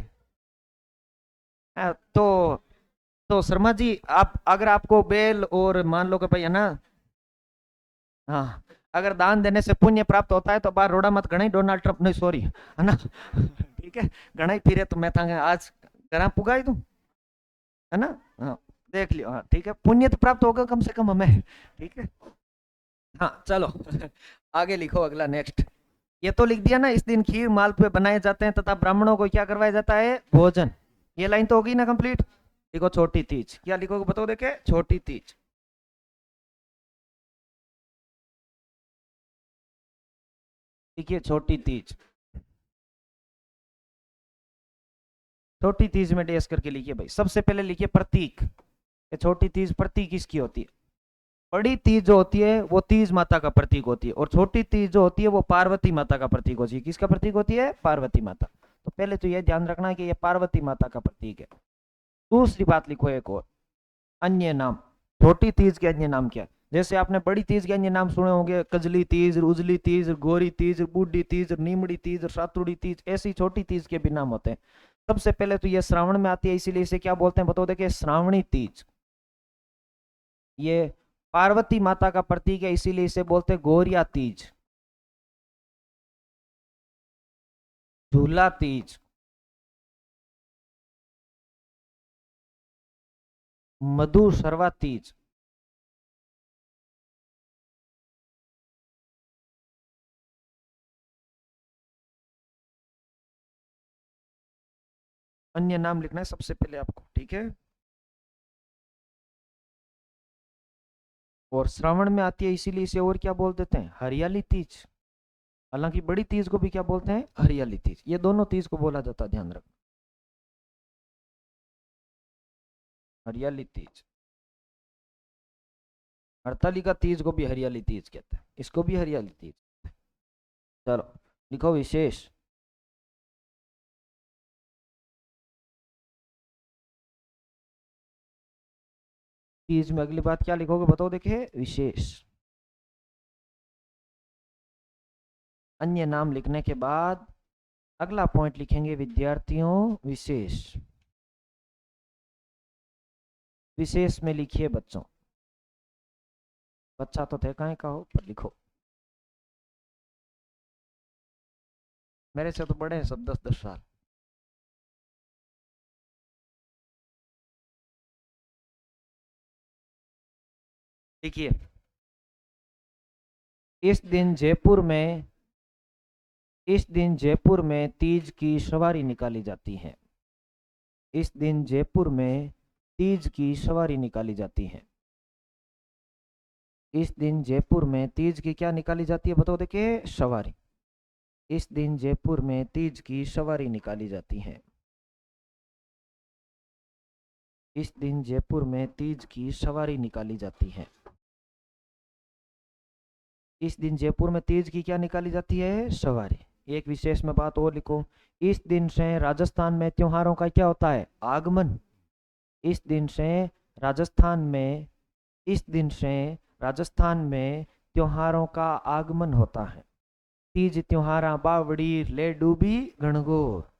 तो शर्मा जी आप अगर आपको बेल और मान लो कि भाई है ना, हाँ, अगर दान देने से पुण्य प्राप्त होता है तो बार रोड़ा मत गणाई डोनाल्ड ट्रंप नहीं, सॉरी, है ना। ठीक है, गणाई फिरे तो मैं था आज करा पुगाई तू, है ना। हाँ देख लियो, हाँ ठीक है, पुण्य तो प्राप्त होगा कम से कम हमें, ठीक है। हाँ चलो। आगे लिखो अगला नेक्स्ट। ये तो लिख दिया ना, इस दिन खीर मालपुए बनाए जाते हैं तथा ब्राह्मणों को क्या करवाया जाता है? भोजन। ये लाइन तो होगी ना कंप्लीट। लिखो छोटी तीज, क्या लिखोगे बताओ देखे, छोटी तीज। लिखिए छोटी तीज। छोटी तीज में डेस करके लिखिए भाई। सबसे पहले लिखिए प्रतीक, ये छोटी तीज प्रतीक किसकी होती है? बड़ी तीज जो होती है वो तीज माता का प्रतीक होती है, और छोटी तीज जो होती है वो पार्वती माता का प्रतीक होती है। किसका प्रतीक होती है? पार्वती माता। तो पहले तो ये ध्यान रखना है कि ये पार्वती माता का प्रतीक है। दूसरी बात लिखो एक और, अन्य नाम। छोटी तीज के अन्य नाम क्या है? जैसे आपने बड़ी तीज के अन्य नाम सुने होंगे, कजली तीज, उजली तीज, गोरी तीज, बूढ़ी तीज, नीमड़ी तीज, सातुड़ी तीज, ऐसी छोटी तीज के भी नाम होते हैं। सबसे पहले तो ये श्रावण में आती है, इसीलिए इसे क्या बोलते हैं बताओ देखिए? श्रावणी तीज। ये पार्वती माता का प्रतीक है, इसीलिए इसे बोलते हैं गोरिया तीज। झूला तीज, मधु सरवा तीज। अन्य नाम लिखना है सबसे पहले आपको, ठीक है। और श्रावण में आती है इसीलिए इसे और क्या बोल देते हैं? हरियाली तीज। हालांकि बड़ी तीज को भी क्या बोलते हैं? हरियाली तीज। ये दोनों तीज को बोला जाता है, ध्यान रखना। हरियाली तीज। हड़तालिका तीज को भी हरियाली तीज कहते हैं, इसको भी हरियाली तीज। चलो लिखो विशेष। तीज में अगली बात क्या लिखोगे बताओ देखिए? विशेष। अन्य नाम लिखने के बाद अगला पॉइंट लिखेंगे विद्यार्थियों, विशेष। विशेष में लिखिए बच्चों, बच्चा तो थे कहीं का हो पर लिखो। मेरे से तो बड़े हैं सब, 10-10 साल। देखिए, इस दिन जयपुर में इस दिन जयपुर में तीज की सवारी निकाली जाती है। इस दिन जयपुर में तीज की सवारी निकाली जाती है। इस दिन जयपुर में तीज की क्या निकाली जाती है बताओ, देखिए सवारी। इस दिन जयपुर में तीज की सवारी निकाली जाती है। इस दिन जयपुर में तीज की सवारी निकाली जाती है। इस दिन जयपुर में तीज की क्या निकाली जाती है, सवारी। एक विशेष में बात और लिखो, इस दिन से राजस्थान में त्योहारों का क्या होता है, आगमन। इस दिन से राजस्थान में इस दिन से राजस्थान में त्योहारों का आगमन होता है। तीज त्योहारा बावड़ी ले डूबी गणगौर।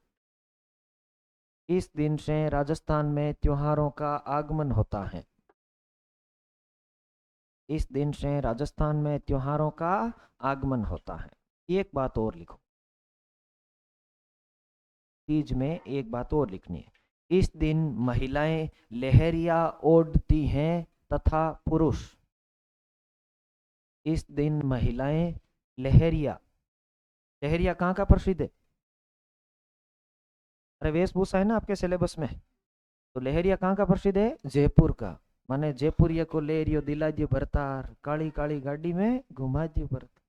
इस दिन से राजस्थान में त्योहारों का आगमन होता है। इस दिन से राजस्थान में त्योहारों का आगमन होता है। एक बात और लिखो, तीज में एक बात और लिखनी है। इस दिन महिलाएं लहरिया ओढ़ती हैं तथा पुरुष। इस दिन महिलाएं लहरिया लहरिया कहाँ का प्रसिद्ध है, अरे वेशभूषा है ना आपके सिलेबस में, तो लहरिया कहाँ का प्रसिद्ध है, जयपुर का। माने जयपुरिया को लहरियो दिला दियो भरतार, काली काली गाड़ी में घुमा दियो भरतार।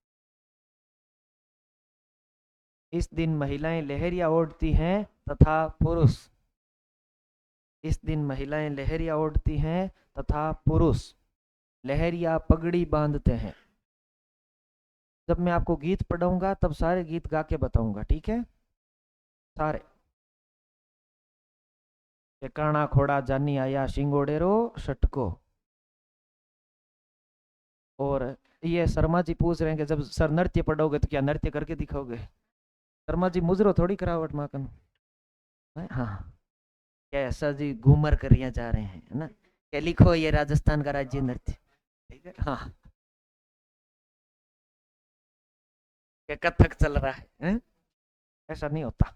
इस दिन महिलाएं लहरिया ओढ़ती हैं तथा पुरुष। इस दिन महिलाएं लहरिया ओढ़ती हैं तथा पुरुष लहरिया पगड़ी बांधते हैं। जब मैं आपको गीत पढ़ाऊंगा तब सारे गीत गा के बताऊंगा, ठीक है सारे। काना खोड़ा जानी आया सिंगोड़ेरो सटको। और ये शर्मा जी पूछ रहे हैं कि जब सर नृत्य पढ़ोगे तो क्या नृत्य करके दिखाओगे। शर्मा जी मुजरो थोड़ी करावट माकन, हाँ क्या ऐसा जी घूमर करिया जा रहे हैं, है ना। क्या लिखो ये राजस्थान का राज्य नृत्य, ठीक है हाँ। क्या कथक चल रहा है? ऐसा नहीं होता,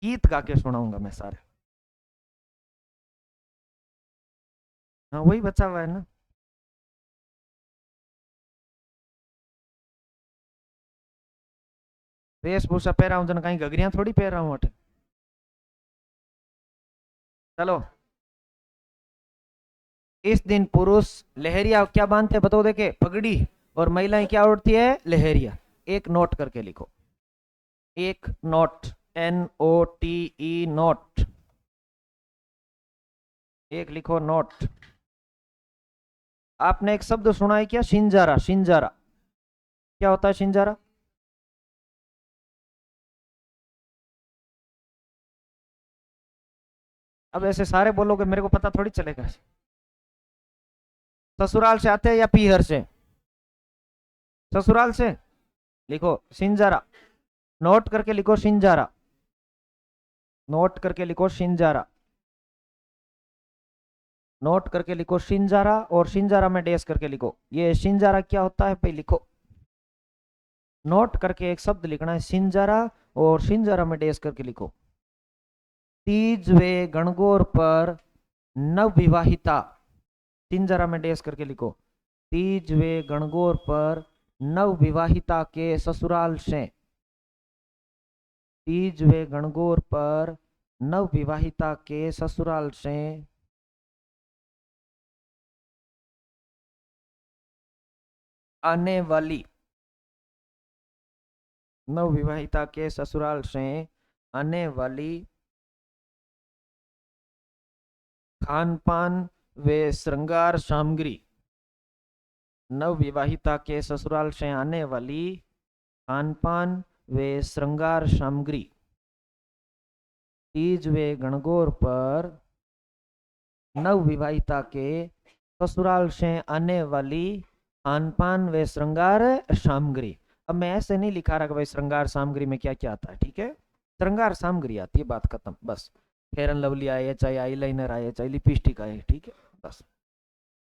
गीत गा के सुनाऊंगा मैं सारे। हाँ वही बचा हुआ है ना। वेशभूषा पहरा हूँ जन कहीं घगरिया थोड़ी पहरा हूँ अटे। चलो, इस दिन पुरुष लहरिया क्या बांधते बताओ, देखे पगड़ी, और महिलाएं क्या उड़ती है, लहरिया। एक नोट करके लिखो, एक नोट, NOTE नोट, एक लिखो नोट। आपने एक शब्द सुना है क्या, सिंजारा। सिंजारा क्या होता है, सिंजारा। अब ऐसे सारे बोलोगे मेरे को पता थोड़ी चलेगा। ससुराल से आते हैं या पीहर से, ससुराल से। लिखो सिंजारा, नोट करके लिखो सिंजारा, नोट करके लिखो सिंजारा, नोट करके लिखो सिंजारा, और सिंजारा में डैश करके लिखो। ये सिंजारा क्या होता है भाई लिखो, नोट करके एक शब्द लिखना है सिंजारा, और सिंजारा में डैश करके लिखो। तीज वे गणगौर पर नवविवाहिता, सिंजारा में डैश करके लिखो। तीज वे गणगौर पर नवविवाहिता के ससुराल से। तीज वे गणगौर पर नवविवाहिता के ससुराल से आने वाली, नवविवाहिता के ससुराल से आने वाली खान पान व श्रृंगार सामग्री। नवविवाहिता के ससुराल से आने वाली खान पान व श्रृंगार सामग्री। तीज वे गणगौर पर नवविवाहिता के ससुराल से आने वाली खान पान व श्रृंगार सामग्री। अब मैं ऐसे नहीं लिखा रहा कि भाई श्रृंगार सामग्री में क्या क्या आता है, ठीक है श्रृंगार सामग्री आती है, बात खत्म बस। फेयर एंड लवली आए, चाहे आईलाइनर आए, चाहे लिपस्टिक आए, ठीक है बस।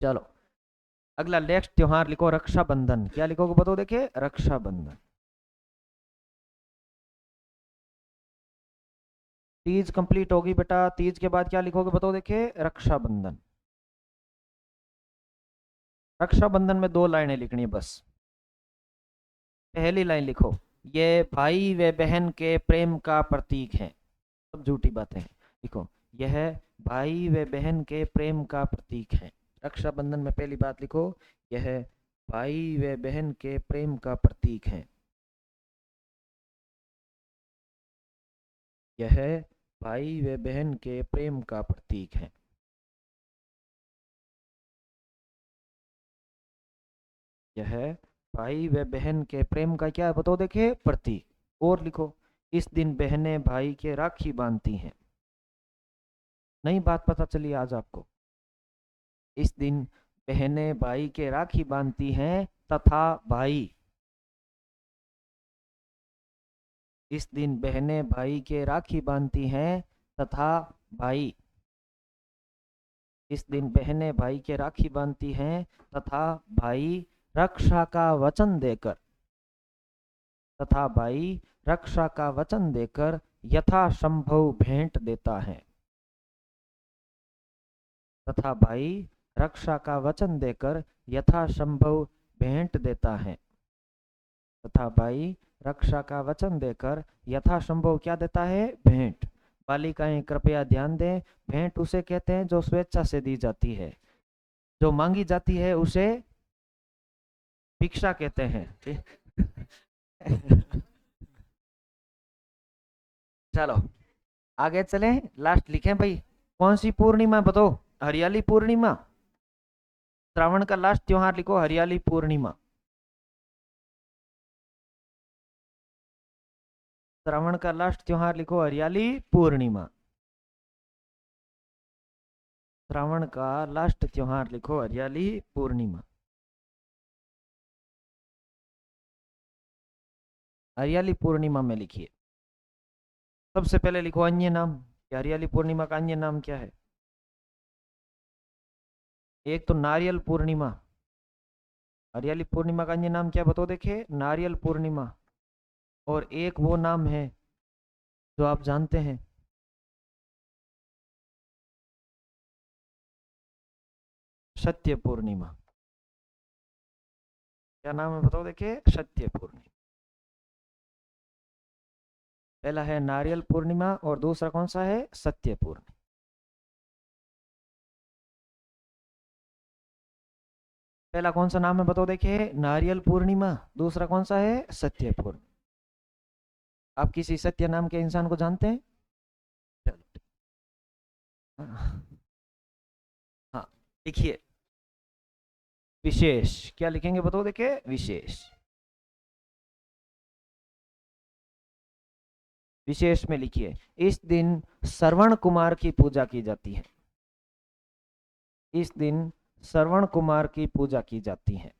चलो अगला नेक्स्ट त्योहार लिखो, रक्षाबंधन। क्या लिखोगे बताओ, देखिए रक्षाबंधन। तीज कंप्लीट होगी बेटा, तीज के बाद क्या लिखोगे बताओ, देखिए रक्षाबंधन। रक्षाबंधन में 2 लाइनें लिखनी है बस। पहली लाइन लिखो, ये भाई व बहन के प्रेम का प्रतीक है। सब झूठी बातें हैं। लिखो, यह भाई व बहन के प्रेम का प्रतीक है। रक्षाबंधन में पहली बात लिखो, यह भाई व बहन के प्रेम का प्रतीक है। यह भाई व बहन के प्रेम का प्रतीक है। यह भाई व बहन के प्रेम का क्या है बताओ, देखिए, प्रतीक। और लिखो, इस दिन बहनें भाई के राखी बांधती हैं। नई बात पता चली आज आपको। इस दिन बहनें भाई के राखी बांधती हैं तथा भाई, इस दिन बहनें भाई के राखी बांधती हैं तथा भाई, इस दिन बहनें भाई के राखी बांधती हैं तथा भाई रक्षा का वचन देकर, तथा भाई रक्षा का वचन देकर यथासंभव भेंट देता है। तथा भाई रक्षा का वचन देकर यथासंभव भेंट देता है। तथा भाई रक्षा का वचन देकर यथासंभव क्या देता है, भेंट। बालिकाएं कृपया ध्यान दें, भेंट उसे कहते हैं जो स्वेच्छा से दी जाती है। जो मांगी जाती है उसे भिक्षा कहते हैं। चलो आगे चलें, लास्ट लिखें भाई। कौन सी पूर्णिमा बताओ, हरियाली पूर्णिमा। श्रावण का लास्ट त्योहार लिखो, हरियाली पूर्णिमा। श्रावण का लास्ट त्योहार लिखो, हरियाली पूर्णिमा। श्रावण का लास्ट त्योहार लिखो, हरियाली पूर्णिमा। हरियाली पूर्णिमा में लिखिए। सबसे पहले लिखो अन्य नाम। हरियाली पूर्णिमा का अन्य नाम क्या है? एक तो नारियल पूर्णिमा। हरियाली पूर्णिमा का अन्य नाम क्या बताओ, देखिए, नारियल पूर्णिमा। और एक वो नाम है जो आप जानते हैं, सत्य पूर्णिमा। क्या नाम है बताओ, देखिए, सत्य पूर्णिमा। पहला है नारियल पूर्णिमा और दूसरा कौन सा है, सत्य पूर्णिमा। पहला कौन सा नाम है बताओ, देखिए, नारियल पूर्णिमा। दूसरा कौन सा है, सत्य पूर्णिमा। आप किसी सत्य नाम के इंसान को जानते हैं? चलो, हाँ, लिखिए विशेष। क्या लिखेंगे बताओ, देखिए, विशेष। विशेष में लिखिए, इस दिन श्रवण कुमार की पूजा की जाती है। इस दिन श्रवण कुमार की पूजा की जाती है।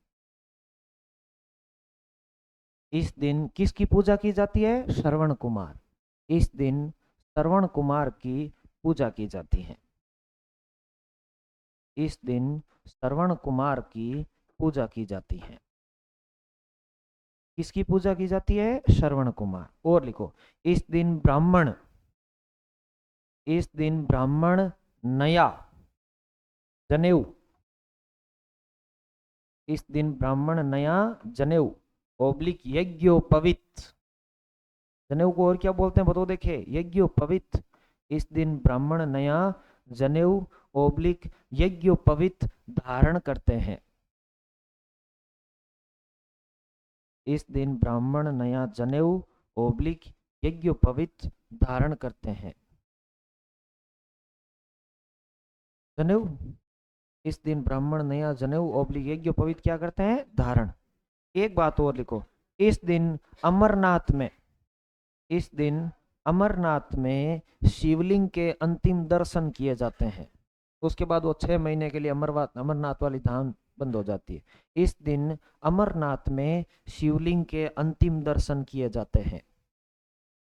इस दिन किसकी पूजा की जाती है, श्रवण कुमार। इस दिन श्रवण कुमार की पूजा की जाती है। इस दिन श्रवण कुमार की पूजा की जाती है। किसकी पूजा की जाती है, श्रवण कुमार। और लिखो, इस दिन ब्राह्मण, इस दिन ब्राह्मण नया जनेऊ, इस दिन ब्राह्मण नया जनेऊ ओब्लिक यज्ञोपवीत। जनेऊ को और क्या बोलते हैं बताओ, देखे, यज्ञोपवीत। इस दिन ब्राह्मण नया जनेऊ ओब्लिक यज्ञोपवीत धारण करते हैं। इस दिन ब्राह्मण नया जनेऊ ओब्लिक यज्ञोपवीत धारण करते हैं। जनेऊ, इस दिन ब्राह्मण नया जनेऊ ओब्लिक यज्ञोपवीत क्या करते हैं, धारण। एक बात और लिखो, इस दिन अमरनाथ में, इस दिन अमरनाथ में शिवलिंग के अंतिम दर्शन किए जाते हैं। उसके बाद वो 6 महीने के लिए अमरनाथ वाली धाम बंद हो जाती है। इस दिन अमरनाथ में शिवलिंग के अंतिम दर्शन किए जाते हैं।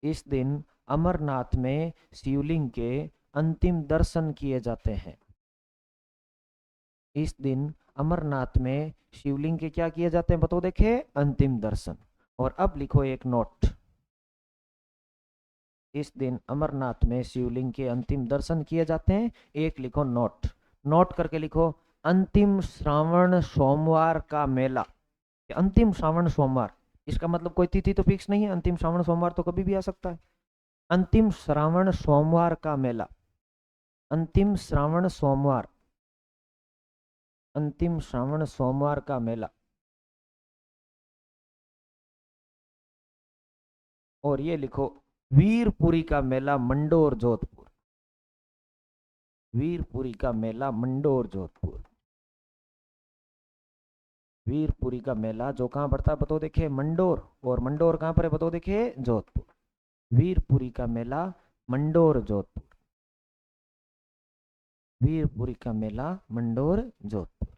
इस दिन अमरनाथ में शिवलिंग के अंतिम दर्शन किए जाते हैं। इस दिन अमरनाथ में शिवलिंग के क्या किए जाते हैं बताओ, देखे, अंतिम दर्शन। और अब लिखो एक नोट, इस दिन अमरनाथ में शिवलिंग के अंतिम दर्शन किए जाते हैं। एक लिखो नोट, नोट करके लिखो, अंतिम श्रावण सोमवार का मेला। अंतिम श्रावण सोमवार, इसका मतलब कोई तिथि तो फिक्स नहीं है, अंतिम श्रावण सोमवार तो कभी भी आ सकता है। अंतिम श्रावण सोमवार का मेला, अंतिम श्रावण सोमवार, अंतिम श्रावण सोमवार का मेला। और ये लिखो वीरपुरी का मेला मंडोर जोधपुर, वीरपुरी का मेला मंडोर जोधपुर। वीरपुरी का मेला जो कहाँ पड़ता है बताओ देखे, मंडोर, और मंडोर कहाँ पर है बताओ देखे, जोधपुर। वीरपुरी का मेला मंडोर जोधपुर, वीरपुरी का मेला मंडोर जोधपुर।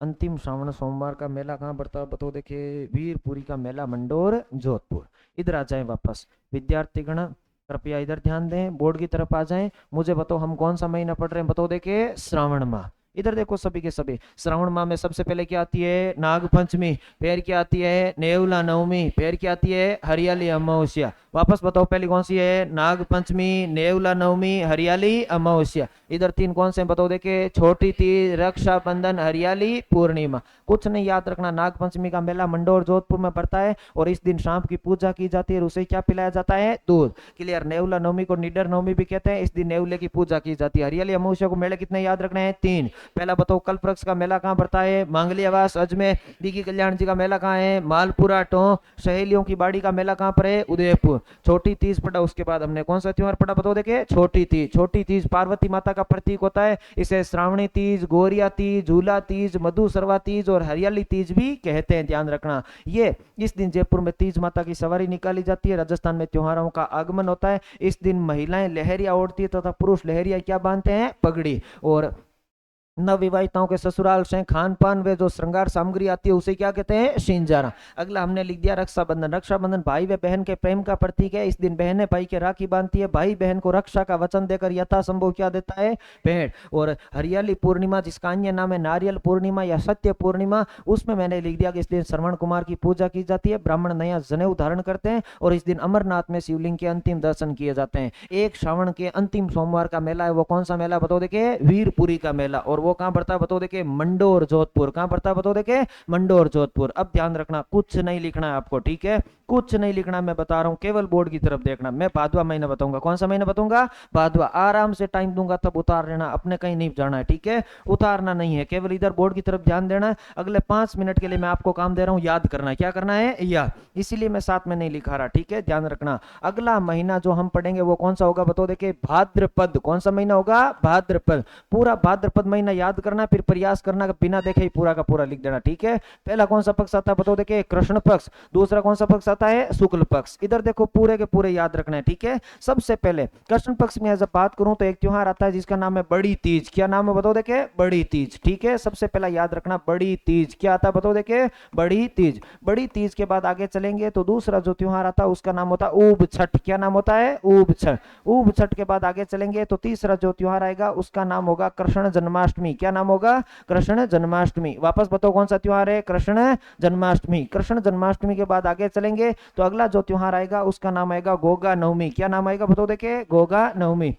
अंतिम श्रावण सोमवार का मेला कहाँ पड़ता है बताओ देखे, वीरपुरी का मेला मंडोर जोधपुर। इधर आ जाए वापस विद्यार्थीगण, कृपया इधर ध्यान दें, बोर्ड की तरफ आ जाएं। मुझे बताओ हम कौन सा महीना पढ़ रहे हैं बताओ देखे, श्रावण माह। इधर देखो सभी के सभी, श्रावण माह में सबसे पहले क्या आती है, नाग पंचमी, फिर क्या आती है, नेवला नवमी, फिर क्या आती है, हरियाली अमावस्या। वापस बताओ पहली कौन सी है, नाग पंचमी, नेवला नवमी, हरियाली अमावस्या। इधर तीन कौन से बताओ देखे, छोटी तीज, रक्षाबंधन, हरियाली पूर्णिमा। कुछ नहीं याद रखना, नाग पंचमी का मेला मंडोर जोधपुर में पड़ता है और इस दिन शाम की पूजा की जाती है और उसे क्या पिलाया जाता है, दूध। क्लियर। नेवला नवमी को निडर नवमी भी कहते हैं, इस दिन नेवले की पूजा की जाती है। हरियाली अमावस्या को मेले कितने याद रखने हैं, 3। पहला बताओ कल्प वृक्ष का मेला कहाँ पड़ता है, मांगली आवास अजमेर। दीघी कल्याण जी का मेला कहाँ है, मालपुरा टोंक। सहेलियों की बाड़ी का मेला कहाँ पर है, उदयपुर। छोटी तीज पड़ा, उसके बाद हमने कौन सा त्योहार पढ़ा बताओ देखे, छोटी तीज। छोटी तीज पार्वती माता का प्रतीक होता है, इसे श्रावणी तीज, गोरिया तीज, झूला तीज, मधुसरवा तीज और हरियाली तीज भी कहते हैं, ध्यान रखना। ये इस दिन जयपुर में तीज माता की सवारी निकाली जाती है। राजस्थान में त्योहारों का आगमन होता है। इस दिन महिलाएं लहरिया ओढ़ती है तथा पुरुष लहरिया क्या बांधते हैं, पगड़ी। और नवविवाहिताओं के ससुराल से खान पान व जो श्रृंगार सामग्री आती है उसे क्या कहते हैं, शिंजारा। अगला हमने लिख दिया रक्षाबंधन। रक्षाबंधन भाई व बहन के प्रेम का प्रतीक है। इस दिन बहनें भाई के राखी बांधती है, भाई बहन को रक्षा का वचन देकर यथासंभव क्या देता है, भेंट। और हरियाली पूर्णिमा जिसका अन्य नाम है नारियल पूर्णिमा या सत्य पूर्णिमा, उसमें मैंने लिख दिया कि इस दिन श्रवण कुमार की पूजा की जाती है। ब्राह्मण नया जनेऊ धारण करते हैं और इस दिन अमरनाथ में शिवलिंग के अंतिम दर्शन किए जाते हैं। एक श्रावण के अंतिम सोमवार का मेला है, वो कौन सा मेला बताओ देखे, वीरपुरी का मेला। और वो कहां पड़ता है बताओ देखे, मंडोर जोधपुर। कहां पड़ता है बताओ देखे, मंडोर जोधपुर। अब ध्यान रखना, कुछ नहीं लिखना है आपको, ठीक है, कुछ नहीं लिखना, मैं बता रहा हूं, केवल बोर्ड की तरफ देखना। मैं भादवा महीना बताऊंगा, कौन सा महीना बताऊंगा, भादवा। आराम से टाइम दूंगा तब उतार लेना, अपने कहीं नहीं जाना है, ठीक है, उतारना नहीं है, केवल इधर बोर्ड की तरफ ध्यान देना है। अगले 5 मिनट के लिए मैं आपको काम दे रहा हूं, याद करना है। क्या करना है, याद, इसीलिए मैं साथ में नहीं लिखा रहा, ठीक है, ध्यान रखना। अगला महीना जो हम पढ़ेंगे वो कौन सा होगा बताओ देखे, भाद्रपद। कौन सा महीना होगा, भाद्रपद। पूरा भाद्रपद महीना याद करना, फिर प्रयास करना बिना देखे ही पूरा का पूरा लिख देना, ठीक है। पहला कौन सा पक्ष आता है बताओ देखे, कृष्ण पक्ष। दूसरा कौन सा पक्ष आता है, शुक्ल पक्ष। इधर देखो पूरे के पूरे याद रखना है, ठीक है। सबसे पहले कृष्ण पक्ष में जब बात करूं तो एक त्योहार आता है जिसका नाम है बड़ी तीज। क्या नाम है बताओ देखे, बड़ी तीज, ठीक है। सबसे पहला याद रखना बड़ी तीज, क्या आता है बताओ देखे, बड़ी तीज। बड़ी तीज के बाद आगे चलेंगे तो दूसरा जो त्योहार आता है उसका नाम होता है ऊब छठ। क्या नाम होता है, ऊब छठ। ऊब छठ के बाद आगे चलेंगे तो तीसरा जो त्योहार आएगा उसका नाम होगा कृष्ण जन्माष्टमी। क्या नाम होगा, कृष्ण जन्माष्टमी। वापस बताओ कौन सा त्योहार है, कृष्ण जन्माष्टमी। कृष्ण जन्माष्टमी के बाद आगे चलेंगे तो अगला जो त्योहार आएगा उसका नाम आएगा गोगा नवमी। क्या नाम आएगा बताओ देखे, गोगा नवमी।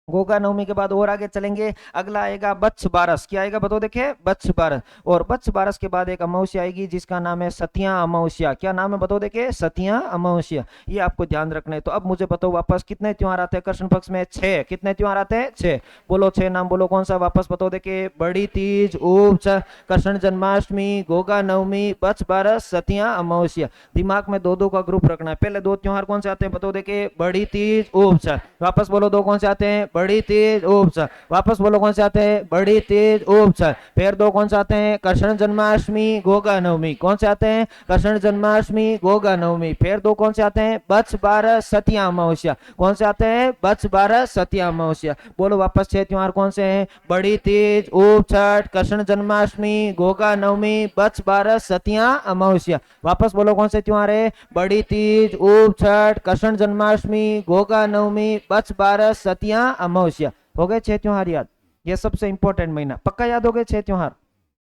गोगा नवमी के बाद और आगे चलेंगे, अगला आएगा बच्छ बारस। क्या आएगा बताओ देखे, बच्छ बारस। और बच्छ बारस के बाद एक अमावस्या आएगी जिसका नाम है सतिया अमावस्या। क्या नाम है बताओ देखे, सतिया अमावस्या। ये आपको ध्यान रखना है। तो अब मुझे बताओ वापस कितने त्योहार आते हैं कृष्ण पक्ष में, 6। कितने त्योहार आते हैं, 6। बोलो 6 नाम बोलो, कौन सा, वापस बताओ देखे, बड़ी तीज, ऊब छठ, कृष्ण जन्माष्टमी, गोगा नवमी, बच्छ बारस, सतिया अमावस्या। दिमाग में 2-2 का ग्रुप रखना है। पहले 2 त्योहार कौन से आते हैं बताओ देखे, बड़ी तीज, ऊब छठ। वापस बोलो 2 कौन से आते हैं, बड़ी तीज, ऊब छठ। वापस बोलो कौन से आते हैं, बड़ी तीज, ऊब छठ। फिर 2 कौन से आते हैं, कृष्ण जन्माष्टमी, गोगा नवमी। कौन से आते हैं, कृष्ण जन्माष्टमी, गोगा नवमी। फिर 2 कौन से आते हैं, बच्छ बारस, सतिया अमावस्या। कौन से आते हैं, बच्छ बारस, सतिया अमावस्या। बोलो वापस 6 त्योहार कौन से हैं, बड़ी तीज, ऊब छठ, कृष्ण जन्माष्टमी, गोगा नवमी, बच्छ बारस, सतिया अमावस्या। वापस बोलो कौन से त्योहार है, बड़ी तीज, ऊब छठ, कृष्ण जन्माष्टमी, गोगा नवमी, बच्छ बारस, सतिया अमावस्या। हो गए 6 त्योहार याद। ये सबसे इंपॉर्टेंट महीना, पक्का याद हो गए 6 त्योहार।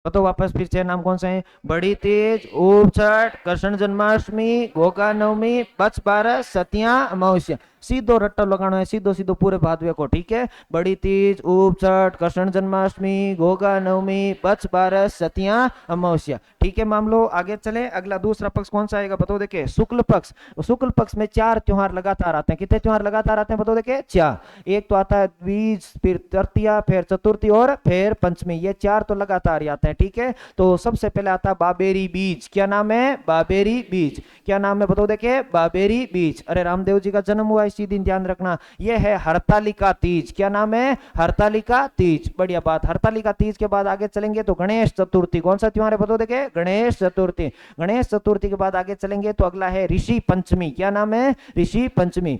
तो वापस फिर 6 नाम कौन से हैं, बड़ी तीज, ऊब छठ, कृष्ण जन्माष्टमी, गोगा नवमी, बच्छ बारस, सतिया अमावस्या। सीधो रट्टा लगाना है, सीधो सीधो पूरे भादवे को, ठीक है। बड़ी तीज, उप छठ, कृष्ण जन्माष्टमी, गोगा नवमी, बच्छ बारस, सतिया अमावस्या, ठीक है। मामलो आगे चले, अगला दूसरा पक्ष कौन सा आएगा बताओ देखे, शुक्ल पक्ष। शुक्ल पक्ष में 4 त्योहार लगातार आते हैं। कितने त्योहार लगातार आते हैं बताओ देखे, 4। एक तो आता है बीज, फिर तृतीया, फिर चतुर्थी और फिर पंचमी, ये 4 तो लगातार ही आते हैं, ठीक है। तो सबसे पहले आता है बाबेरी बीज। क्या नाम है, बाबेरी बीज। क्या नाम है बताओ देखे, बाबेरी बीज। अरे रामदेव जी का जन्म हुआ इसी दिन, ध्यान रखना। यह है हरतालिका तीज। क्या नाम है, हरतालिका तीज, बढ़िया बात। हरतालिका तीज के बाद आगे चलेंगे तो गणेश चतुर्थी। कौन सा त्योहार है बताओ देखे, गणेश चतुर्थी। गणेश चतुर्थी के बाद आगे चलेंगे तो अगला है ऋषि पंचमी। क्या नाम है, ऋषि पंचमी।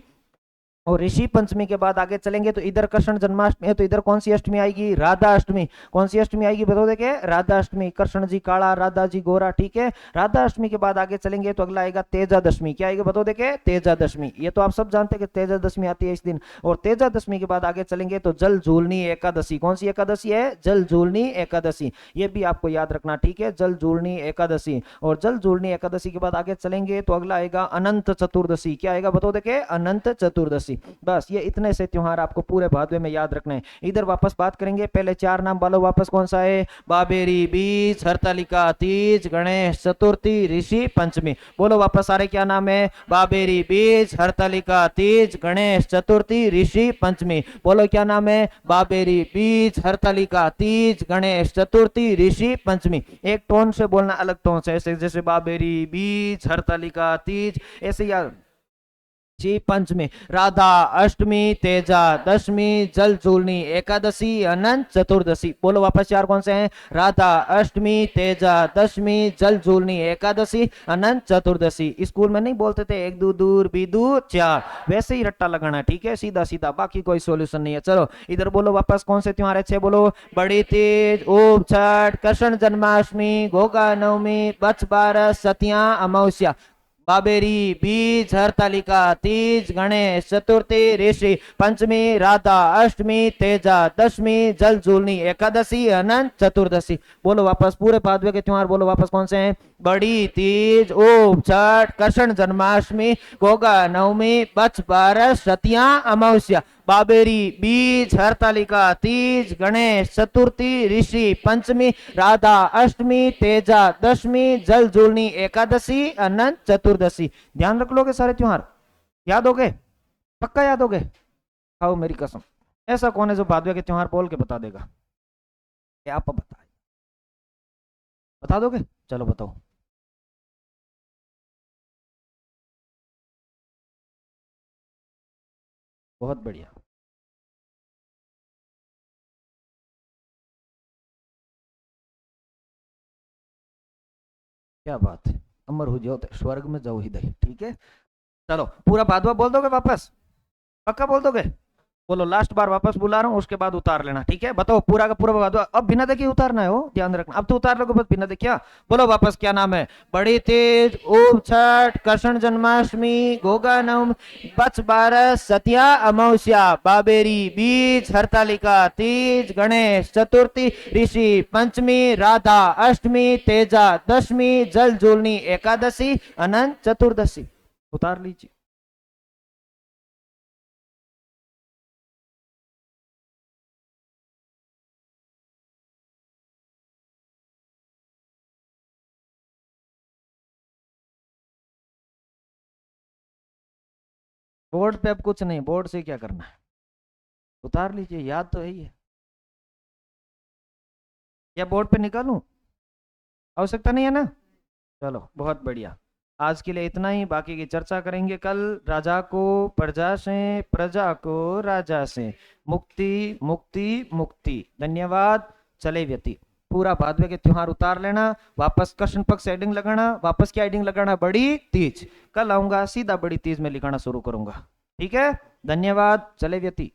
और ऋषि पंचमी के बाद आगे चलेंगे तो इधर कृष्ण जन्माष्टमी है, तो इधर कौन सी अष्टमी आएगी, राधा अष्टमी। कौन सी अष्टमी आएगी बताओ देखे, राधा अष्टमी। कृष्ण जी काला, राधा जी गोरा, ठीक है। राधा अष्टमी के बाद आगे चलेंगे तो अगला आएगा तेजादशमी। क्या आएगा बताओ देखे, तेजादशमी। ये तो आप सब जानते हैं कि तेजादशमी आती है इस दिन। और तेजादशमी के बाद आगे चलेंगे तो जल झूलनी एकादशी। कौन सी एकादशी है, जल झूलनी एकादशी। ये भी आपको याद रखना, ठीक है, जल झूलनी एकादशी। और जल झूलनी एकादशी के बाद आगे चलेंगे तो अगला आएगा अनंत चतुर्दशी। क्या आएगा बताओ देखे, अनंत चतुर्दशी। बस ये इतने से त्योहार आपको पूरे भादवे में याद रखने हैं। इधर वापस बात करेंगे, पहले 4 नाम बोलो वापस, कौन सा है, बाबेरी बीज, हरतालिका तीज, गणेश चतुर्थी, ऋषि पंचमी। बोलो वापस सारे, क्या नाम है, बाबेरी बीज, हरतालिका तीज, गणेश चतुर्थी, ऋषि पंचमी। बोलो क्या नाम है, बाबेरी बीज, हरतालिका तीज, गणेश चतुर्थी, ऋषि पंचमी। एक टोन से बोलना, अलग टोन से, ऐसे जैसे बाबेरी बीज, हरतालिका तीज, ऐसे यार ऋषि पंचमी, राधा अष्टमी, तेजा दशमी, जल झूलनी एकादशी, अनंत चतुर्दशी। बोलो वापस 4 कौन से हैं, राधा अष्टमी, तेजा दशमी, जल झूलनी एकादशी, अनंत चतुर्दशी। स्कूल में नहीं बोलते थे 1 2 दूर बीदू 4, वैसे ही रट्टा लगाना, ठीक है, सीधा सीधा, बाकी कोई सोल्यूशन नहीं है। चलो इधर बोलो वापस कौन से त्योहार अच्छे, बोलो, बड़ी तीज, उप छठ, कृष्ण जन्माष्टमी, गोगा नवमी, बच्छ बारस, सतिया अमावस्या, बाबेरी बीज, हरतालिका तीज, गणेश चतुर्थी, ऋषि पंचमी, राधा अष्टमी, तेजा दशमी, जल झूलनी एकादशी, अनंत चतुर्दशी। बोलो वापस पूरे भादवे के त्योहार बोलो वापस कौन से हैं, बड़ी तीज, उप छठ, कृष्ण जन्माष्टमी, गोगा नवमी, बच्छ बारस, सतिया अमावस्या, बाबेरी बीज, हरतालिका तीज, गणेश चतुर्थी, ऋषि पंचमी, राधा अष्टमी, तेजा दशमी, जल झूलनी एकादशी, अनंत चतुर्दशी। ध्यान रख लोगे सारे त्योहार, याद हो गए, पक्का याद हो गए, खाओ मेरी कसम। ऐसा कौन है जो भादवे के त्योहार बोल के बता देगा, आप बता दोगे, चलो बताओ। बहुत बढ़िया, क्या बात है, अमर हो जाओ तो स्वर्ग में जाओ हृदय, ठीक है। चलो पूरा भादवा बोल दोगे वापस, पक्का बोल दोगे, बोलो लास्ट बार वापस बुला रहा हूँ, उसके बाद उतार लेना, ठीक है। बताओ पूरा का पूरा भादवा, अब बिना देखे उतारना है, वो ध्यान रखना, अब तो उतार लोगे बस बिना देखिए। बोलो वापस क्या नाम है, बड़ी तीज, उप छठ, कृष्ण जन्माष्टमी, गोगा नवमी, बच्छ बारस, सतिया अमावस्या, बाबेरी बीज, हरतालिका तीज, गणेश चतुर्थी, ऋषि पंचमी, राधा अष्टमी, तेजा दशमी, जल झूलनी एकादशी, अनंत चतुर्दशी। उतार लीजिए। बोर्ड पे अब कुछ नहीं, बोर्ड से क्या करना है, उतार लीजिए, याद तो है ही है। या बोर्ड पे निकालूं, आवश्यकता नहीं है ना, चलो बहुत बढ़िया। आज के लिए इतना ही, बाकी की चर्चा करेंगे कल। राजा को प्रजा से, प्रजा को राजा से, मुक्ति मुक्ति मुक्ति। धन्यवाद। चले व्यती, पूरा भादवे के त्योहार उतार लेना, वापस कृष्ण पक्ष एडिंग लगाना, वापस क्या एडिंग लगाना, बड़ी तीज। कल आऊंगा सीधा बड़ी तीज में लिखाना शुरू करूंगा, ठीक है। धन्यवाद। चले व्यती।